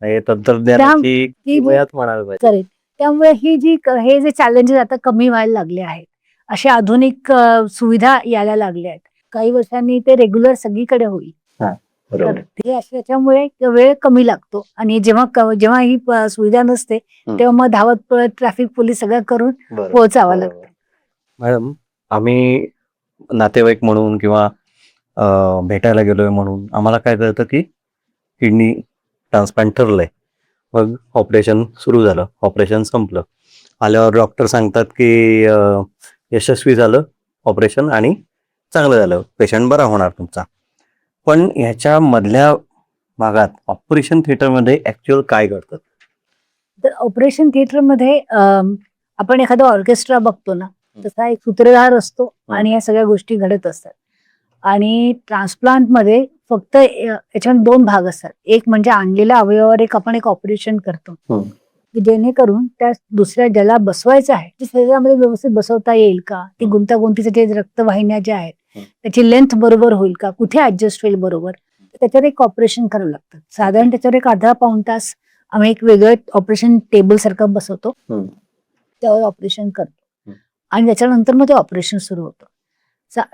हे तंत्रज्ञानाची किमयात म्हणायला पाहिजे.
करेक्ट. त्यामुळे हे जे चॅलेंजेस आता कमी व्हायला लागले आहेत, अशा आधुनिक सुविधा यायला लागल्या आहेत. काही वर्षांनी ते रेग्युलर सगळीकडे होईल.
बरोबर.
तर ते असे त्याच्यामुळे वेळ कमी लागतो आणि जेव्हा ही सुविधा नसते तेव्हा मग धावत पळत ट्रॅफिक पोलीस सगळं करून पोहोचावं लागतं.
मॅडम, आम्ही नातेवाईक म्हणून किंवा भेटायला गेलोय म्हणून आम्हाला काय कळतं की किडनी ट्रान्सप्लांट ठरलंय. मग ऑपरेशन सुरू झालं, ऑपरेशन संपलं. आल्यावर डॉक्टर सांगतात की यशस्वी झालं ऑपरेशन आणि चांगलं झालं, पेशंट बरा होणार तुमचा. पण ह्याच्या मधल्या भागात ऑपरेशन थिएटरमध्ये ऍक्च्युअल काय घडतं?
तर ऑपरेशन थिएटरमध्ये आपण एखादा ऑर्केस्ट्रा बघतो ना, तसा एक सूत्रधार असतो आणि या सगळ्या गोष्टी घडत असतात. आणि ट्रान्सप्लांटमध्ये फक्त याच्यामध्ये 2 भाग असतात. एक म्हणजे आणलेल्या अवयवावर आपण एक ऑपरेशन करतो की जेणेकरून त्या दुसऱ्या ज्याला बसवायचं आहे ते शरीरामध्ये व्यवस्थित बसवता येईल का, ती गुंतागुंतीचे जे रक्तवाहिन्या ज्या आहेत त्याची लेंथ बरोबर होईल का, कुठे ऍडजस्ट होईल बरोबर, त्याच्यावर एक ऑपरेशन करावं लागतं. साधारण त्याच्यावर एक अर्धा पाऊण तास आम्ही एक वेगळं ऑपरेशन टेबल सारखं बसवतो, त्यावर ऑपरेशन करतो आणि त्याच्यानंतर मग ते ऑपरेशन सुरू होतं.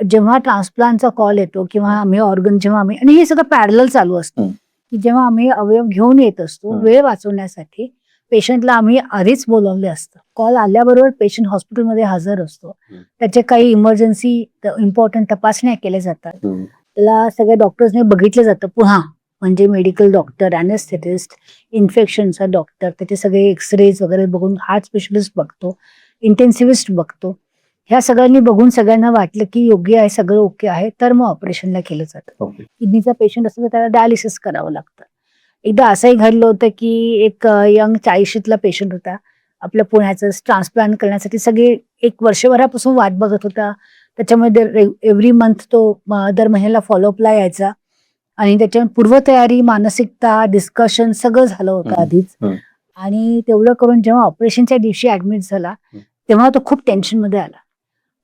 जेव्हा ट्रान्सप्लांटचा कॉल येतो किंवा आम्ही आणि हे सगळं पॅरलल चालू असतं की जेव्हा आम्ही अवयव घेऊन येत असतो, वेळ वाचवण्यासाठी पेशंटला आम्ही आधीच बोलवले असतं. कॉल आल्याबरोबर पेशंट हॉस्पिटलमध्ये हजर असतो. त्याचे काही इमर्जन्सी इम्पॉर्टंट तपासण्या केल्या जातात. त्याला सगळ्या डॉक्टर्सने बघितलं जातं पुन्हा, म्हणजे मेडिकल डॉक्टर, अॅनेस्थेटिस्ट, इन्फेक्शनचा डॉक्टर, त्याचे सगळे एक्सरेज वगैरे बघून हार्ट स्पेशलिस्ट बघतो, इंटेन्सिव्हिस्ट बघतो. ह्या सगळ्यांनी बघून सगळ्यांना वाटलं की योग्य आहे, सगळं ओके आहे, तर मग ऑपरेशनला केलं जातं. किडनीचा पेशंट असतो तर त्याला डायलिसिस करावं लागतं. एकदा असंही घडलं होतं की एक यंग 40शीतला पेशंट होता, आपल्या पुण्याचं ट्रान्सप्लांट करण्यासाठी सगळे एक वर्षभरापासून वाट बघत होता. त्याच्यामध्ये एव्हरी मंथ तो दर महिन्याला फॉलोअपला यायचा आणि त्याच्या पूर्वतयारी, मानसिकता, डिस्कशन सगळं झालं होतं आधीच. आणि तेवढं करून जेव्हा ऑपरेशनच्या दिवशी ऍडमिट झाला तेव्हा तो खूप टेन्शनमध्ये आला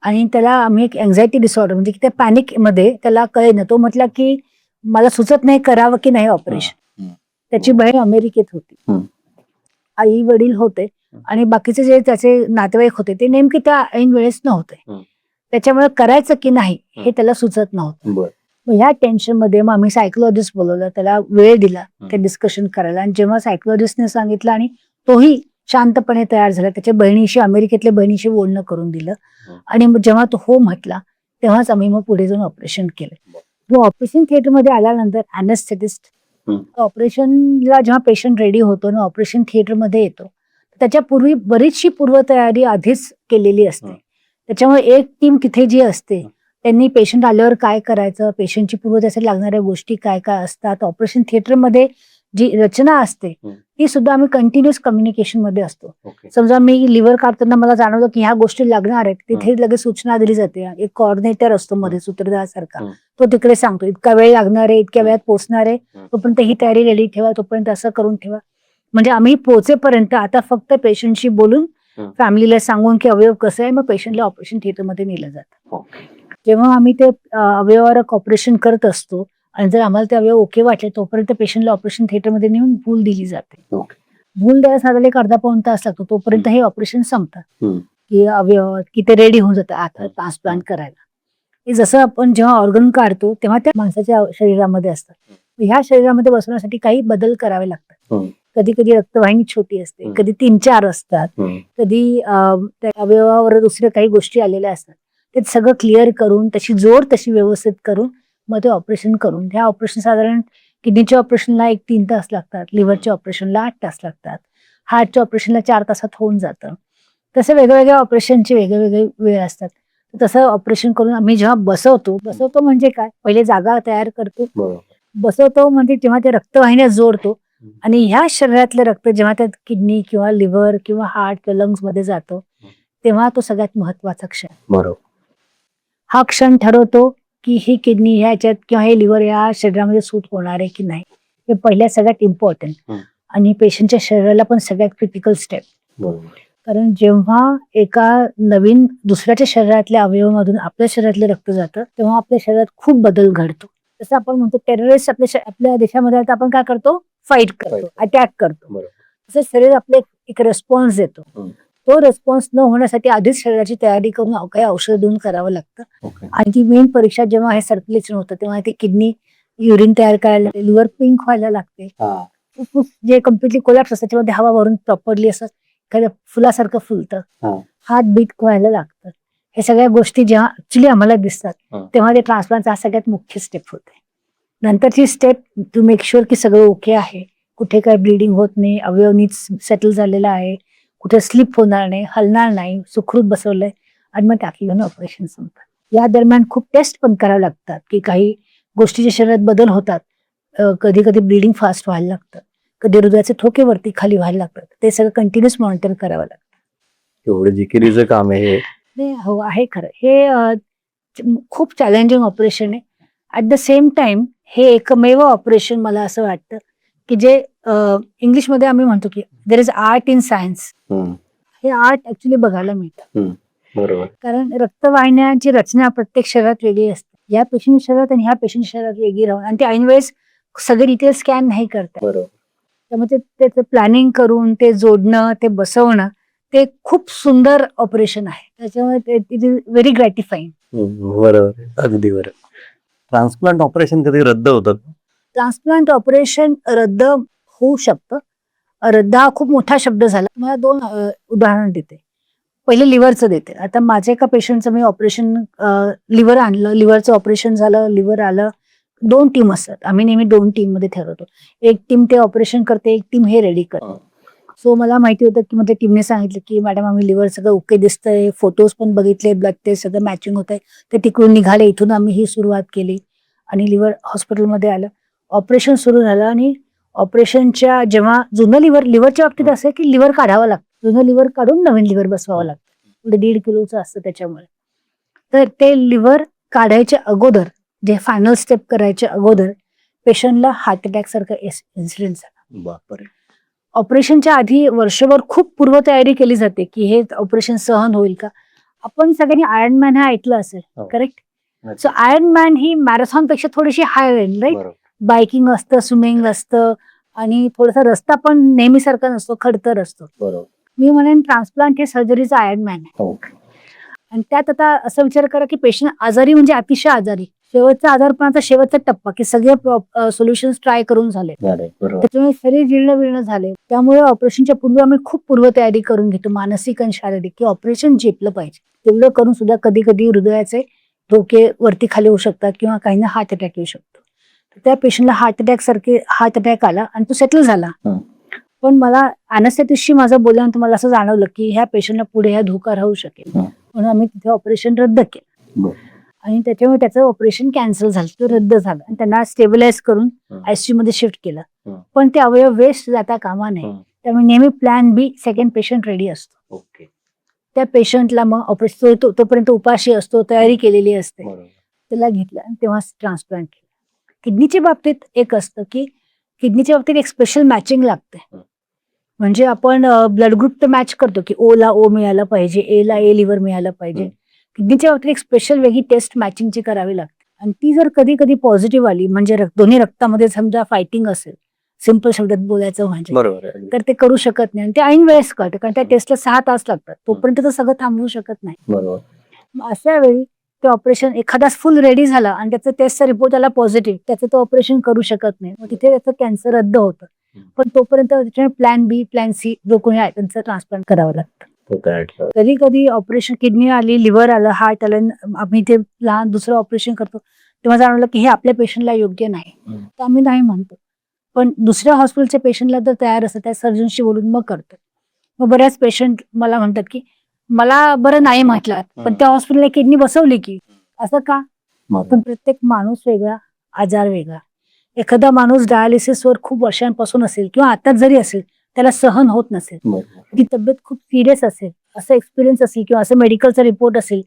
आणि त्याला आम्ही एक अँझायटी डिसऑर्डर म्हणजे की त्या पॅनिक मध्ये त्याला कळेना. तो म्हटला की मला सुचत नाही करावं की नाही ऑपरेशन. त्याची बहीण अमेरिकेत होती, आई वडील होते आणि बाकीचे जे त्याचे नातेवाईक होते ते नेमके त्या ऐन वेळेस नव्हते. त्याच्यामुळे करायचं की नाही हे त्याला सुचत नव्हतं. मग ह्या टेन्शन मध्ये मग आम्ही सायकोलॉजिस्ट बोलवलं, त्याला वेळ दिला ते डिस्कशन करायला. आणि जेव्हा सायकोलॉजिस्टने सांगितलं आणि तोही शांतपणे तयार झाला, त्याच्या बहिणीशी, अमेरिकेतल्या बहिणीशी बोलणं करून दिलं आणि मग जेव्हा तो हो म्हटला तेव्हाच आम्ही मग पुढे जाऊन ऑपरेशन केलं. ऑपरेशन थिएटरमध्ये आल्यानंतर अॅनेस्थेटिस्ट ऑपरेशनला जेव्हा पेशंट रेडी होतो ना, ऑपरेशन थिएटरमध्ये येतो, त्याच्यापूर्वी बरीचशी पूर्वतयारी आधीच केलेली असते. त्याच्यामुळे एक टीम तिथे जी असते त्यांनी पेशंट आल्यावर काय करायचं, पेशंटची पूर्वतयारीसाठी लागणाऱ्या गोष्टी काय काय असतात, ऑपरेशन थिएटरमध्ये जी रचना असते ती सुद्धा आम्ही कंटिन्युअस कम्युनिकेशन मध्ये असतो. समजा मी लिव्हर काढताना मला जाणवलं की ह्या गोष्टी लागणार आहेत, तिथे लगेच सूचना दिली जाते. एक कोऑर्डिनेटर असतो मध्ये सूत्रधार सारखा, तो तिकडे सांगतो इतका वेळ लागणार आहे, इतक्या वेळात पोहोचणार आहे, तोपर्यंत ही तयारी रेडी ठेवा, तोपर्यंत असं करून ठेवा. म्हणजे आम्ही पोहोचेपर्यंत आता फक्त पेशंटशी बोलून फॅमिलीला सांगून की अवयव कसं आहे, मग पेशंटला ऑपरेशन थिएटरमध्ये नेलं जातं. जेव्हा आम्ही ते अवयवावर ऑपरेशन करत असतो आणि जर आम्हाला ते अवयव ओके वाटले तोपर्यंत पेशंटला ऑपरेशन थिएटरमध्ये नेऊन भूल दिली जाते. भूल द्यायला साधारण एक अर्धा पाऊण तास लागतो, तोपर्यंत हे ऑपरेशन संपतात की अवयव की ते रेडी होऊन जातं आता ट्रान्सप्लांट करायला. हे जसं आपण जेव्हा ऑर्गन काढतो तेव्हा त्या माणसाच्या शरीरामध्ये असतात. ह्या शरीरामध्ये बसवण्यासाठी काही बदल करावे लागतात. कधी कधी रक्तवाहिनी छोटी असते, कधी 3-4 असतात, कधी त्या अवयवावर दुसऱ्या काही गोष्टी आलेल्या असतात. ते सगळं क्लिअर करून त्याची जोड तशी व्यवस्थित करून मग ते ऑपरेशन करून, ह्या ऑपरेशन साधारण किडनीच्या ऑपरेशनला 1-3 तास लागतात, लिव्हरच्या ऑपरेशनला 8 तास लागतात, हार्टच्या ऑपरेशनला 4 तासात होऊन जातं. तसं वेगवेगळ्या ऑपरेशनचे वेगवेगळे वेळ असतात. तसं ऑपरेशन करून आम्ही जेव्हा बसवतो म्हणजे काय, पहिले जागा तयार करतो, बसवतो म्हणजे जेव्हा ते रक्तवाहिन्या जोडतो आणि ह्या शरीरातलं रक्त जेव्हा त्यात किडनी किंवा लिव्हर किंवा हार्ट किंवा लंग्स मध्ये जातो तेव्हा तो सगळ्यात महत्वाचा क्षण. हा क्षण ठरवतो की ही किडनी ह्याच्यात किंवा हे लिव्हर या शरीरामध्ये सूट होणार आहे की नाही, हे पहिल्या सगळ्यात इम्पॉर्टंट आणि पेशंटच्या शरीराला पण सगळ्यात क्रिटिकल स्टेप. कारण जेव्हा एका नवीन दुसऱ्याच्या शरीरातल्या अवयवामधून आपल्या शरीरातलं रक्त जातं तेव्हा आपल्या शरीरात खूप बदल घडतो. जसं आपण म्हणतो टेररिस्ट आपल्या देशामध्ये आले तर आपण काय करतो, फाईट करतो, अटॅक करतो. तसं शरीर आपले एक रिस्पॉन्स देतो. तो रिस्पॉन्स न होण्यासाठी आधीच शरीराची तयारी करून काही औषध देऊन करावं लागतं. आणि ती मेन परीक्षा जेव्हा हे सर्क्युलेशन होतं तेव्हा ती किडनी युरिन तयार करायला लागते, लिव्हर पिंक व्हायला लागते, फुफ्फुस जे कम्प्लिटली कोलॅप्स असतं त्याच्यामध्ये हवा भरून प्रॉपरली असं एखाद्या फुलासारखं फुलतं, हार्ट बीट व्हायला लागतं. हे सगळ्या गोष्टी जेव्हा ऍक्च्युली आम्हाला दिसतात तेव्हा ते ट्रान्सप्लांटचा हा सगळ्यात मुख्य स्टेप होते. नंतरची स्टेप टू मेक शुअर की सगळं ओके आहे, कुठे काय ब्लिडिंग होत नाही, अवयव नीट सेटल झालेला आहे, कुठे स्लिप होणार नाही, हलणार नाही, सुखरूप बसवलंय आणि मग टाकी घेऊन ऑपरेशन संपतं. या दरम्यान खूप टेस्ट पण करावे लागतात की काही गोष्टीच्या शरीरात बदल होतात. कधी कधी ब्लिडिंग फास्ट व्हायला लागतं, कधी हृदयाचे ठोके वरती खाली व्हायला लागतात. ते सगळं कंटिन्युअस मॉनिटर करावं लागतं.
एवढं जिकिरीचं काम आहे हे.
हो आहे खरं. हे खूप चॅलेंजिंग ऑपरेशन आहे. ऍट द सेम टाइम हे एकमेव ऑपरेशन मला असं वाटतं की जे इंग्लिशमध्ये आम्ही म्हणतो की there is art in science. हे आर्ट ऍक्च्युली बघायला मिळतं.
बरोबर.
कारण रक्तवाहिन्यांची रचना प्रत्येक शरीरात वेगळी असते. या पेशंट शरीरात आणि ह्या पेशंट शरीरात वेगळी राहून आणि ते ऐनवेळेस सगळे डिटेल स्कॅन नाही करतात. त्यामुळे त्याचं प्लॅनिंग करून ते जोडणं, ते बसवणं, ते खूप सुंदर ऑपरेशन आहे. त्याच्यामुळे इट इज व्हेरी ग्रॅटिफाईंग.
बरोबर, अगदी बरोबर. ट्रान्सप्लांट ऑपरेशन कधी रद्द होतं?
ट्रान्सप्लांट ऑपरेशन रद्द होऊ शकतं. रद्द हा खूप मोठा शब्द झाला. मला 2 उदाहरण देते. पहिले लिव्हरचं देते. आता माझ्या एका पेशंटचं मी ऑपरेशन लिव्हर आणलं, लिव्हरचं ऑपरेशन झालं, लिव्हर आलं. 2 टीम असतात. आम्ही नेहमी 2 टीम मध्ये ठरवतो. एक टीम ते ऑपरेशन करते, एक टीम हे रेडी करते. सो मला माहिती होतं की मग टीमने सांगितलं की मॅडम आम्ही लिव्हर सगळं ओके दिसतंय, फोटोज पण बघितले, ब्लड टेस्ट सगळं मॅचिंग होत आहे. ते तिकडून निघाले, इथून आम्ही ही सुरुवात केली आणि लिव्हर हॉस्पिटलमध्ये आलं. ऑपरेशन सुरू झालं आणि ऑपरेशनच्या जेव्हा जुनं लिव्हरच्या बाबतीत असं आहे की लिव्हर काढावं लागतं. जुनं लिव्हर काढून नवीन लिव्हर बसवावं लागतं. पुढे 1.5 किलोचं असतं त्याच्यामुळे. तर ते लिव्हर काढायच्या अगोदर, जे फायनल स्टेप करायच्या अगोदर पेशंटला हार्ट अटॅक सारखा इन्सिडेंट झाला.
बापरे.
ऑपरेशनच्या आधी वर्षभर खूप पूर्वतयारी केली जाते की हे ऑपरेशन सहन होईल का. आपण सगळ्यांनी आयर्न मॅन हा ऐकलं असेल, करेक्ट? सो आयर्न मॅन ही मॅरेथॉन पेक्षा थोडीशी हाय रेंज, राईट? बायकिंग असतं, स्विमिंग असतं आणि थोडासा रस्ता पण नेहमीसारखा नसतो, खडतर असतो. मी म्हणेन ट्रान्सप्लांट हे सर्जरीचं आयर्न मॅन आहे. आणि त्यात आता असं विचार करा की पेशंट आजारी म्हणजे अतिशय आजारी, शेवटचा आजारपणाचा शेवटचा टप्पा की सगळे सोल्युशन ट्राय करून झाले, त्याच्यामुळे शरीर जीर्ण झाले. त्यामुळे ऑपरेशनच्या पूर्वी आम्ही खूप पूर्वतयारी करून घेतो, मानसिक आणि शारीरिक, की ऑपरेशन झेपलं पाहिजे. तेवढं करून सुद्धा कधी कधी हृदयाचे धोके वरती खाली होऊ शकतात किंवा काहींना हार्ट अटॅक येऊ शकतो. त्या पेशंटला हार्ट अटॅक आला आणि तो सेटल झाला. पण मला अॅनेस्थेटिस्टशी माझं बोलल्यानंतर मला असं जाणवलं की ह्या पेशंटला पुढे हा धोका राहू शकेल, म्हणून आम्ही तिथे ऑपरेशन रद्द केलं आणि त्याच्यामुळे त्याचं ऑपरेशन कॅन्सल झालं, तो रद्द झालं आणि त्यांना स्टेबलाइज करून आयसीयू मध्ये शिफ्ट केलं. पण ते अवयव वेस्ट जाता कामा नये, त्यामुळे नेहमी प्लॅन बी, सेकंड पेशंट रेडी असतो. त्या पेशंटला मग ऑपरेशन तोपर्यंत उपाशी असतो, तयारी केलेली असते, त्याला घेतलं आणि तेव्हा ट्रान्सप्लांट केलं. किडनीच्या बाबतीत एक असतं की किडनीच्या बाबतीत एक स्पेशल मॅचिंग लागते. म्हणजे आपण ब्लड ग्रुप तर मॅच करतो की ओ ला ओ मिळालं पाहिजे, ए ला ए लिव्हर मिळालं पाहिजे. किडनीच्या बाबतीत एक स्पेशल वेगळी टेस्ट मॅचिंगची करावी लागते आणि ती जर कधी कधी पॉझिटिव्ह आली, म्हणजे दोन्ही रक्तामध्ये समजा फायटिंग असेल, सिंपल शब्दात बोलायचं म्हणजे, तर ते करू शकत नाही आणि ते ऐन वेळेस कळतं, कारण त्या टेस्टला 6 तास लागतात, तोपर्यंत तर सगळं थांबवू शकत नाही. अशा वेळी ते ऑपरेशन एखादा फुल रेडी झाला आणि त्याचा टेस्टचा रिपोर्ट आला पॉझिटिव्ह, त्याचं तो ऑपरेशन करू शकत नाही, मग तिथे त्याचं कॅन्सर रद्द होतं. पण तोपर्यंत प्लॅन बी, प्लॅन सी जो कोणी आहे त्यांचं ट्रान्सप्लांट करावं लागतं. कधी कधी ऑपरेशन किडनी आली, लिव्हर आलं, हार्ट आलं, आम्ही ते लहान दुसरं ऑपरेशन करतो तेव्हा जाणवलं की हे आपल्या पेशंटला योग्य नाही, तर आम्ही नाही म्हणतो. पण दुसऱ्या हॉस्पिटलच्या पेशंटला जर तयार असतं त्या सर्जनशी बोलून मग करतो. मग बऱ्याच पेशंट मला म्हणतात की मला बरं नाही म्हटलं, पण त्या हॉस्पिटलला किडनी बसवली की, असं का? पण प्रत्येक माणूस वेगळा, आजार वेगळा. एखादा माणूस डायलिसिसवर खूप वर्षांपासून असेल किंवा आताच जरी असेल, त्याला सहन होत नसेल, ती तब्येत खूप सिरियस असेल, असं एक्सपिरियन्स असेल किंवा असं मेडिकलचा रिपोर्ट असेल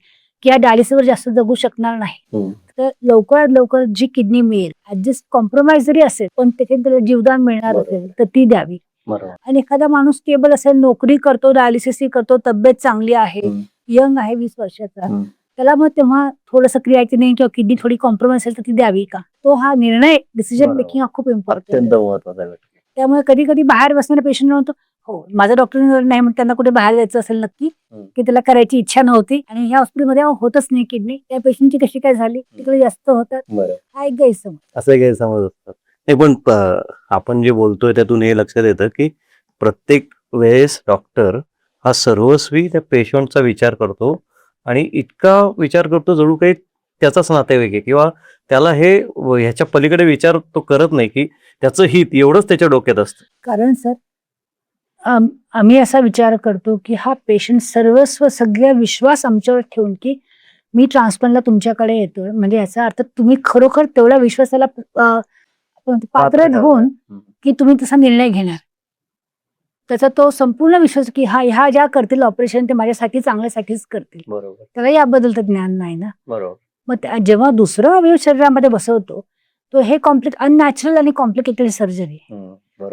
की या डायलिसिसवर जास्त जगू शकणार नाही. तर लवकरात लवकर जी किडनी मिळेल, ऍडजस्ट कॉम्प्रोमाइज जरी असेल पण त्याच्यात त्याला जीवदान मिळणार
बरोबर.
असेल तर ती द्यावी. आणि एखादा माणूस स्टेबल असेल, नोकरी करतो, डायलिसिसही करतो, तब्येत चांगली आहे, यंग आहे, 20 वर्षाचा, त्याला मग तेव्हा थोडंसं क्रिएटिनिन किंवा किडनी थोडी कॉम्प्रोमाइज असेल तर ती द्यावी का? तो हा निर्णय, डिसिजन
बरोबर.
मेकिंग हा खूप इम्पॉर्टंट
अत्यंत
आहे.
महत्वाचा आहे.
त्यामुळे कधी कधी बाहेर बसणारा पेशंट म्हणतो, हो माझा डॉक्टर नाही म्हणून त्यांना कुठे बाहेर जायचं असेल नक्की, की त्याला करायची इच्छा नव्हती आणि ह्या हॉस्पिटलमध्ये होतच नाही किडनी, त्या पेशंटची कशी काय झाली, तिकडे जास्त होतात, हा एक गैरसमज.
असे गैरसमज असतात. नाही पण आपण जे बोलतोय त्यातून हे लक्षात येतं की प्रत्येक वेळेस डॉक्टर हा सर्वस्वी त्या पेशंटचा विचार करतो आणि इतका विचार करतो जणू काही त्याचाच नातेवाईक आहे, किंवा त्याला हे ह्याच्या पलीकडे विचार तो करत नाही की त्याचं हित एवढंच त्याच्या डोक्यात असतं.
कारण सर आम्ही असा विचार करतो की हा पेशंट सर्वस्व सगळा विश्वास आमच्यावर ठेवून की मी ट्रान्सप्लांटला तुमच्याकडे येतोय, म्हणजे याचा अर्थ तुम्ही खरोखर तेवढ्या विश्वासाला पात्र होऊन की तुम्ही तसा निर्णय घेणार. त्याचा तो संपूर्ण विश्वास की ह्या ज्या करतील ऑपरेशन ते माझ्यासाठी चांगल्यासाठीच करतील.
बरोबर.
त्याला याबद्दल तर ज्ञान नाही ना.
बरोबर.
मग जेव्हा दुसरं अवयव शरीरामध्ये बसवतो तो हे अननॅचरल आणि कॉम्प्लिकेटेड सर्जरी.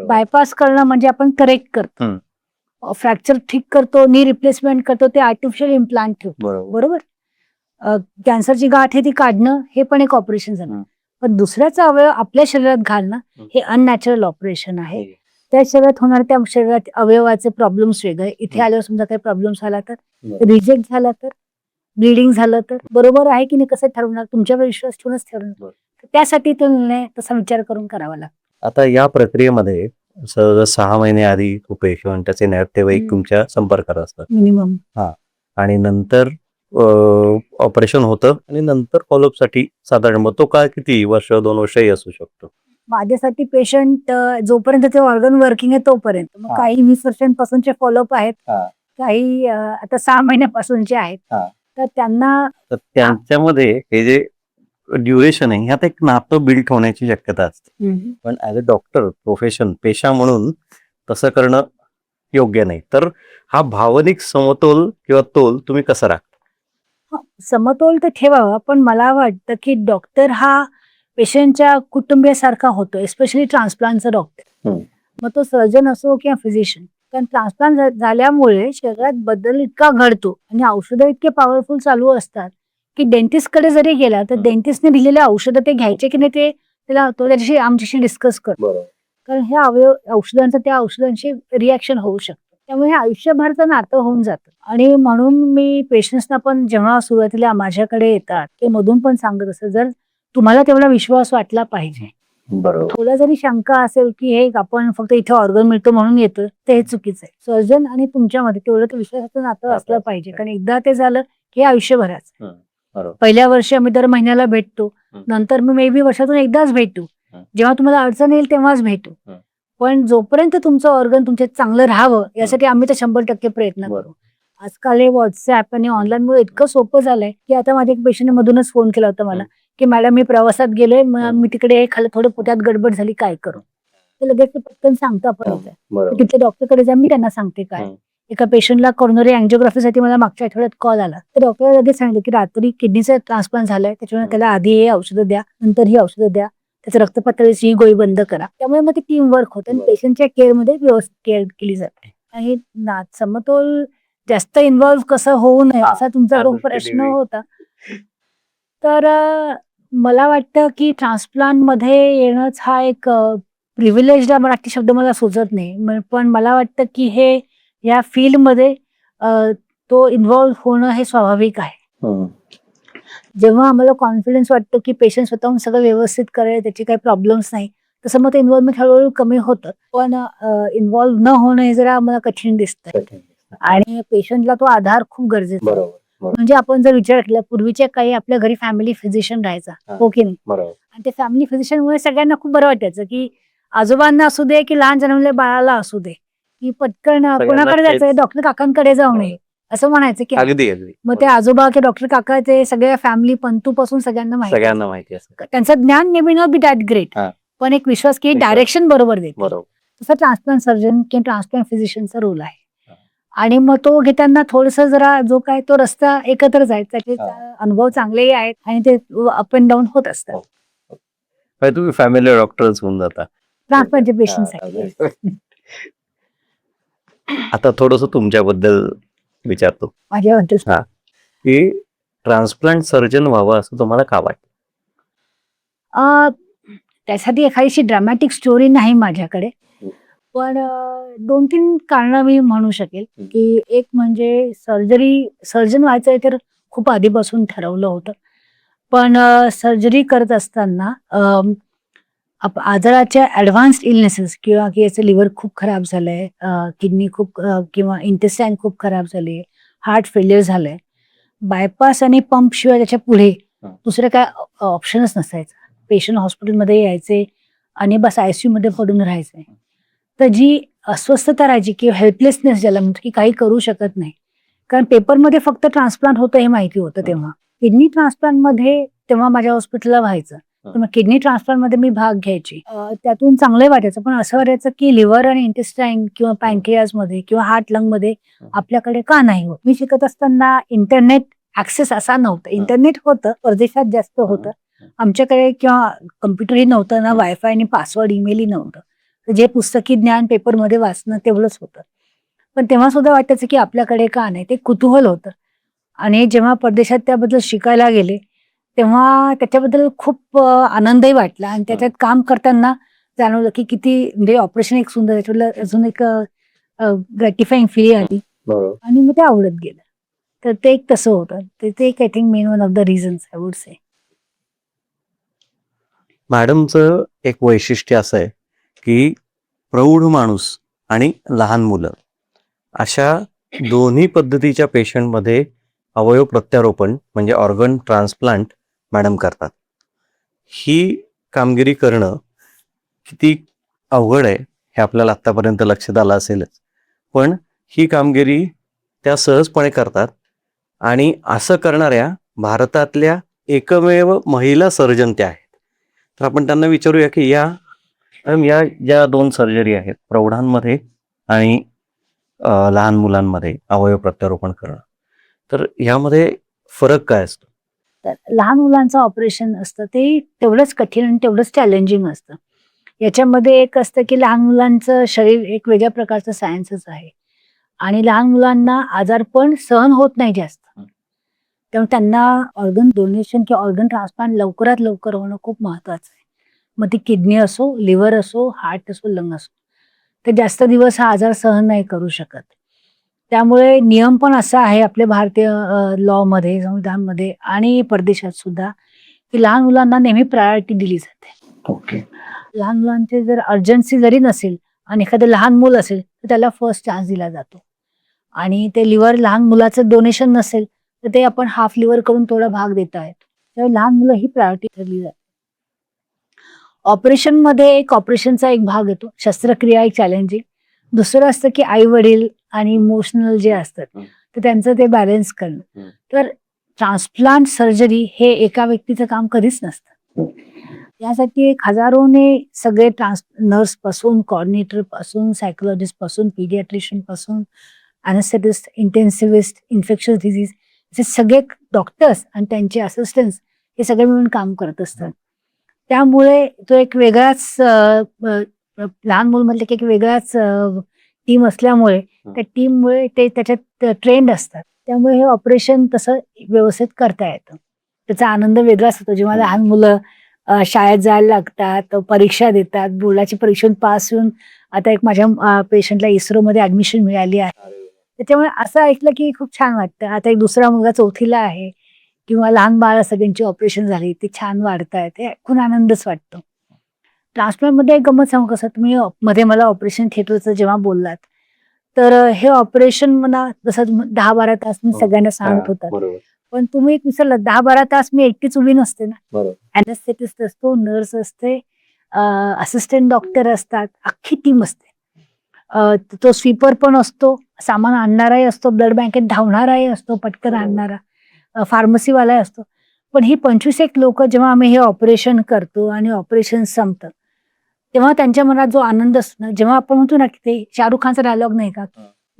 बायपास करणं म्हणजे आपण करेक्ट करतो, फ्रॅक्चर ठीक करतो, नी रिप्लेसमेंट करतो, ते आर्टिफिशियल इम्प्लांट ठेवतो. बरोबर. कॅन्सरची गाठ आहे ती काढणं हे पण एक ऑपरेशन झालं. पण दुसऱ्याचा अवयव आपल्या शरीरात घालणं हे अननॅचरल ऑपरेशन आहे. त्या शरीरात होणारे त्या शरीरात अवयवाचे प्रॉब्लेम्स वेगळे. इथे आल्यावर समजा काही प्रॉब्लेम्स झाला तर, रिजेक्ट झाला तर, ब्लिडिंग झालं तर, बरोबर आहे की नाही कसं ठरवणार, तुमच्यावर विश्वास ठेवूनच ठरवणार. त्यासाठी तो निर्णय तसा विचार करून करावा लागतो.
आता या प्रक्रियेमध्ये 6 महिने आधी तो पेशंट त्याचे नातेवाईक तुमच्या संपर्कात असतात
मिनिमम.
आणि नंतर ऑपरेशन होतं आणि नंतर फॉलोअप साठी साधारण मग तो काळ किती वर्ष 2 वर्षही असू शकतो.
माझ्यासाठी पेशंट जोपर्यंत ते ऑर्गन वर्किंग आहे तोपर्यंत. मग काही 20 वर्षांपासूनचे फॉलोअप आहेत, काही आता 6 महिन्यापासूनचे आहेत. तर
त्यांच्यामध्ये हे जे ड्युरेशन आहे ह्यात एक नातं बिल्ड होण्याची शक्यता असते. पण ऍज अ डॉक्टर प्रोफेशन, पेशा म्हणून तसं करणं योग्य नाही. तर हा भावनिक समतोल किंवा तोल तुम्ही कसा राखता?
समतोल तर ठेवावा, पण मला वाटतं की डॉक्टर हा पेशंटच्या कुटुंबियासारखा होतो, एस्पेशली ट्रान्सप्लांटचा डॉक्टर. मग तो सर्जन असो किंवा फिजिशियन. कारण ट्रान्सप्लांट झाल्यामुळे शरीरात बदल इतका घडतो आणि औषधं इतके पॉवरफुल चालू असतात की डेंटिस्ट कडे जरी गेला तर डेंटिस्टने दिलेले औषधं ते घ्यायचे की नाही ते त्याला त्याच्याशी आमच्याशी डिस्कस करतो. कारण ह्या औषधांचं त्या औषधांशी रिॲक्शन होऊ शकतं. त्यामुळे हे आयुष्यभरचं नातं होऊन जातं. आणि म्हणून मी पेशंट्सना पण जेव्हा सुरुवातीला माझ्याकडे येतात ते मधून पण सांगत असतं, जर तुम्हाला तेवढा विश्वास वाटला पाहिजे. थोडा जरी शंका असेल की हे आपण फक्त इथे ऑर्गन मिळतो म्हणून येतो, ते हे चुकीचं आहे. सर्जन आणि तुमच्यामध्ये तेवढं तर विश्वासाचं नातं असलं पाहिजे, कारण एकदा ते झालं की आयुष्यभराचं. पहिल्या वर्षी आम्ही दर महिन्याला भेटतो, नंतर मी मे बी वर्षातून एकदाच भेटू, जेव्हा तुम्हाला अडचण येईल तेव्हाच भेटू. पण जोपर्यंत तुमचं ऑर्गन तुमच्या चांगलं राहावं यासाठी आम्ही तर 100% प्रयत्न करू. आजकाल हे व्हॉट्सअप आणि ऑनलाईन मुळे इतकं सोपं झालंय की आता माझ्या एक पेशंटने मधूनच फोन केला होता मला की मॅडम मी प्रवासात गेलोय, मी तिकडे खाली थोडं पोटात गडबड झाली, काय करू. ते लगेच पटकन सांगतो आपण तिथल्या डॉक्टरकडे जा, मी त्यांना सांगते काय. एका पेशंटला कॉर्नरी अँजिओग्राफीसाठी मला मागच्या आठवड्यात कॉल आला, तर डॉक्टरला लगेच सांगितलं की रात्री किडनीचं ट्रान्सप्लांट झालंय, त्याच्यामुळे त्याला आधी हे औषधं द्या, नंतर ही औषधं द्या, त्याचं रक्त पातळीची ही गोळी बंद करा. त्यामुळे मग ती टीम वर्क होते आणि पेशंटच्या केअरमध्ये व्यवस्थित केअर केली जाते. आणि समतोल जास्त इन्व्हॉल्व्ह कसं होऊ नये असा तुमचा जो प्रश्न होता, तर मला वाटतं की ट्रान्सप्लांट मध्ये येणंच हा एक प्रिव्हिलेज, मराठी शब्द मला सुचत नाही, पण मला वाटतं की हे या फील्डमध्ये तो इन्व्हॉल्व्ह होणं हे स्वाभाविक आहे. जेव्हा आम्हाला कॉन्फिडन्स वाटतो की पेशंट स्वतःहून सगळं व्यवस्थित करेल, त्याचे काही प्रॉब्लेम्स नाही, तसं मग ते इन्व्हॉल्वमेंट हळूहळू कमी होतं. पण इन्व्हॉल्व्ह न होणं हे जरा मला कठीण दिसतं आणि पेशंटला तो आधार खूप गरजेचा आहे. म्हणजे आपण जर विचार केला, पूर्वीच्या काही आपल्या घरी फॅमिली फिजिशियन राहायचा, हो की नाही, आणि ते फॅमिली फिजिशियन मुळे सगळ्यांना खूप बरं वाटायचं की आजोबांना असू दे की लहान जन्मलेल्या बाळाला असू दे, की पटकन कोणाकडे जायचं, डॉक्टर काकांकडे जाऊ नये असं म्हणायचं की
अगदी.
मग ते आजोबा की डॉक्टर काका ते सगळ्या फॅमिली पंतूपासून सगळ्यांना माहिती असतं. त्यांचं ज्ञान may be not be that great, पण एक विश्वास की डायरेक्शन बरोबर देते. तसं ट्रान्सप्लांट सर्जन किंवा ट्रान्सप्लांट फिजिशियनचा रोल आहे. आणि मग तो घेताना थोडस जरा जो काय तो रस्ता एकत्रच आहे, त्याचे अनुभव चांगलेही आहेत आणि ते अप अँड डाऊन होत असतात.
म्हणजे तुम्ही फॅमिली डॉक्टरच होऊन जाता.
ट्रान्सप्लांटच्या पेशंटसाठी
आता थोडस तुमच्याबद्दल विचारतो
माझ्याबद्दल
की ट्रान्सप्लांट सर्जन व्हावं असं तुम्हाला का वाटतं?
त्यासाठी एखादीशी ड्रामॅटिक स्टोरी नाही माझ्याकडे, पण 2-3 कारणं मी म्हणू शकेल, की एक म्हणजे सर्जन व्हायचं तर खूप आधीपासून ठरवलं होतं. पण सर्जरी करत असताना आजाराच्या ॲडव्हान्स्ड इलनेसेस किंवा की याचं लिव्हर खूप खराब झालंय, किडनी खूप किंवा इंटेस्टाईन खूप खराब झाली, हार्ट फेल्युअर झालंय. बायपास आणि पंप शिवाय त्याच्या पुढे दुसरं काय ऑप्शनच नसायचं. पेशंट हॉस्पिटलमध्ये यायचे आणि बस ICU मध्ये पडून राहायचे. तर जी अस्वस्थता राहायची किंवा हेल्पलेसनेस ज्याला म्हणतो, की काही करू शकत नाही. कारण पेपरमध्ये फक्त ट्रान्सप्लांट होतं हे माहिती होतं तेव्हा. किडनी ट्रान्सप्लांटमध्ये तेव्हा माझ्या हॉस्पिटलला व्हायचं. तर मग किडनी ट्रान्सप्लांटमध्ये मी भाग घ्यायची. त्यातून चांगलं वाटायचं, पण असं वाटायचं की लिव्हर आणि इंटेस्टाईन किंवा पॅनक्रियाजमध्ये किंवा हार्ट लंगमध्ये आपल्याकडे का नाही होत? मी शिकत असताना इंटरनेट ऍक्सेस असा नव्हता. इंटरनेट होतं, परदेशात जास्त होतं. आमच्याकडे किंवा कम्प्युटरही नव्हतं ना, वायफाय आणि पासवर्ड ईमेलही नव्हतं. तर जे पुस्तकी ज्ञान पेपरमध्ये वाचणं तेवढंच होतं. पण तेव्हा सुद्धा वाटायचं की आपल्याकडे का नाही? ते कुतूहल होतं. आणि जेव्हा परदेशात त्याबद्दल शिकायला गेले, तेव्हा त्याच्याबद्दल खूप आनंदही वाटला आणि त्याच्यात काम करताना जाणवलं की किती म्हणजे ऑपरेशन एक सुंदर त्याच्यातलं अजून एक ग्रॅटिफाईंग फील आली आणि मग ते आवडत गेलं. तर ते एक तसं होतं. ते एक I think main one of the reasons I would say.
मॅडमचं एक वैशिष्ट्य असं आहे की प्रौढ माणूस आणि लहान मुलं अशा दोन्ही पद्धतीच्या पेशंटमध्ये अवयव प्रत्यारोपण म्हणजे ऑर्गन ट्रान्सप्लांट मॅडम करतात. ही कामगिरी करणं किती अवघड आहे हे आपल्याला आत्तापर्यंत लक्षात आलं असेलच, पण ही कामगिरी त्या सहजपणे करतात आणि असं करणाऱ्या भारतातल्या एकमेव महिला सर्जन त्या आहेत. तर आपण त्यांना विचारूया की या ज्या 2 सर्जरी आहेत प्रौढांमध्ये आणि लहान मुलांमध्ये अवयव प्रत्यारोपण करणं, तर ह्यामध्ये फरक काय असतो?
तर लहान मुलांचं ऑपरेशन असतं ते तेवढंच कठीण आणि तेवढंच चॅलेंजिंग असतं. याच्यामध्ये एक असतं की लहान मुलांचं शरीर एक वेगळ्या प्रकारचं सायन्सच आहे आणि लहान मुलांना आजारपण सहन होत नाही जास्त. त्यामुळे त्यांना ऑर्गन डोनेशन किंवा ऑर्गन ट्रान्सप्लांट लवकरात लवकर होणं खूप महत्वाचं आहे. मग ती किडनी असो, लिव्हर असो, हार्ट असो, लंग असो. ते जास्त दिवस हा आजार सहन नाही करू शकत. त्यामुळे नियम पण असा आहे आपल्या भारतीय लॉमध्ये, संविधानमध्ये आणि परदेशात सुद्धा, की लहान मुलांना नेहमी प्रायोरिटी दिली जाते. लहान मुलांची जर अर्जन्सी जरी नसेल आणि एखादं लहान मूल असेल, तर त्याला फर्स्ट चान्स दिला जातो. आणि ते लिव्हर लहान मुलाचं डोनेशन नसेल, तर ते आपण हाफ लिव्हर करून थोडा भाग देता येतो. त्यामुळे लहान मुलं ही प्रायोरिटी ठरली जाते. ऑपरेशनमध्ये एक ऑपरेशनचा एक भाग येतो. शस्त्रक्रिया एक चॅलेंजिंग. दुसरं असतं की आई-वडील आणि इमोशनल जे असतात, तर त्यांचं ते बॅलन्स करणं. तर ट्रान्सप्लांट सर्जरी हे एका व्यक्तीचं काम कधीच नसतं. यासाठी एक हजारोने सगळे नर्स पासून, कोऑर्डिनेटर पासून, सायकोलॉजिस्ट पासून, पीडियाट्रिशियन पासून, अॅनेस्थेटिस्ट, इंटेन्सिव्हिस्ट, इन्फेक्शस डिसीज असे सगळे डॉक्टर्स आणि त्यांचे असिस्टंट्स हे सगळे मिळून काम करत असतात. त्यामुळे तो एक वेगळाच लहान मूल म्हटलं की एक वेगळाच टीम असल्यामुळे त्या टीममुळे ते त्याच्यात ट्रेंड असतात. त्यामुळे हे ऑपरेशन तसं व्यवस्थित करता येतं. त्याचा आनंद वेगळाच होतो. जेव्हा लहान मुलं शाळेत जायला लागतात, परीक्षा देतात, बोर्डाची परीक्षेतून पास होऊन आता एक माझ्या पेशंटला इस्रोमध्ये ॲडमिशन मिळाली आहे. त्याच्यामुळे असं ऐकलं की खूप छान वाटतं. आता एक दुसरा मुलगा 4थीला आहे किंवा लहान बाळ सगळ्यांची ऑपरेशन झाली, ते छान वाढतायत. ते ऐकून आनंदच वाटतो. ट्रान्सप्लांटमध्ये एक गंमत सांगू का सर, तुम्ही मध्ये मला ऑपरेशन थिएटरचं जेव्हा बोललात, तर हे ऑपरेशन मला जसं 10-12 तास मी सगळ्यांना सांगत होतात. पण तुम्ही एक विसरलात 10-12 तास मी एकटीच उभी नसते ना. अॅनेस्थेटिस्ट असतो, नर्स असते, असिस्टंट डॉक्टर असतात, अख्खी टीम असते. तो स्वीपर पण असतो, सामान आणणाराही असतो, ब्लड बँकेत धावणाराही असतो, पटकन आणणारा, फार्मसीवालाही असतो. पण ही 25 लोक जेव्हा आम्ही हे ऑपरेशन करतो आणि ऑपरेशन संपतं, तेव्हा त्यांच्या मनात जो आनंद असतो ना, जेव्हा आपण म्हणतो ना की ते शाहरुख खानचा डायलॉग नाही का,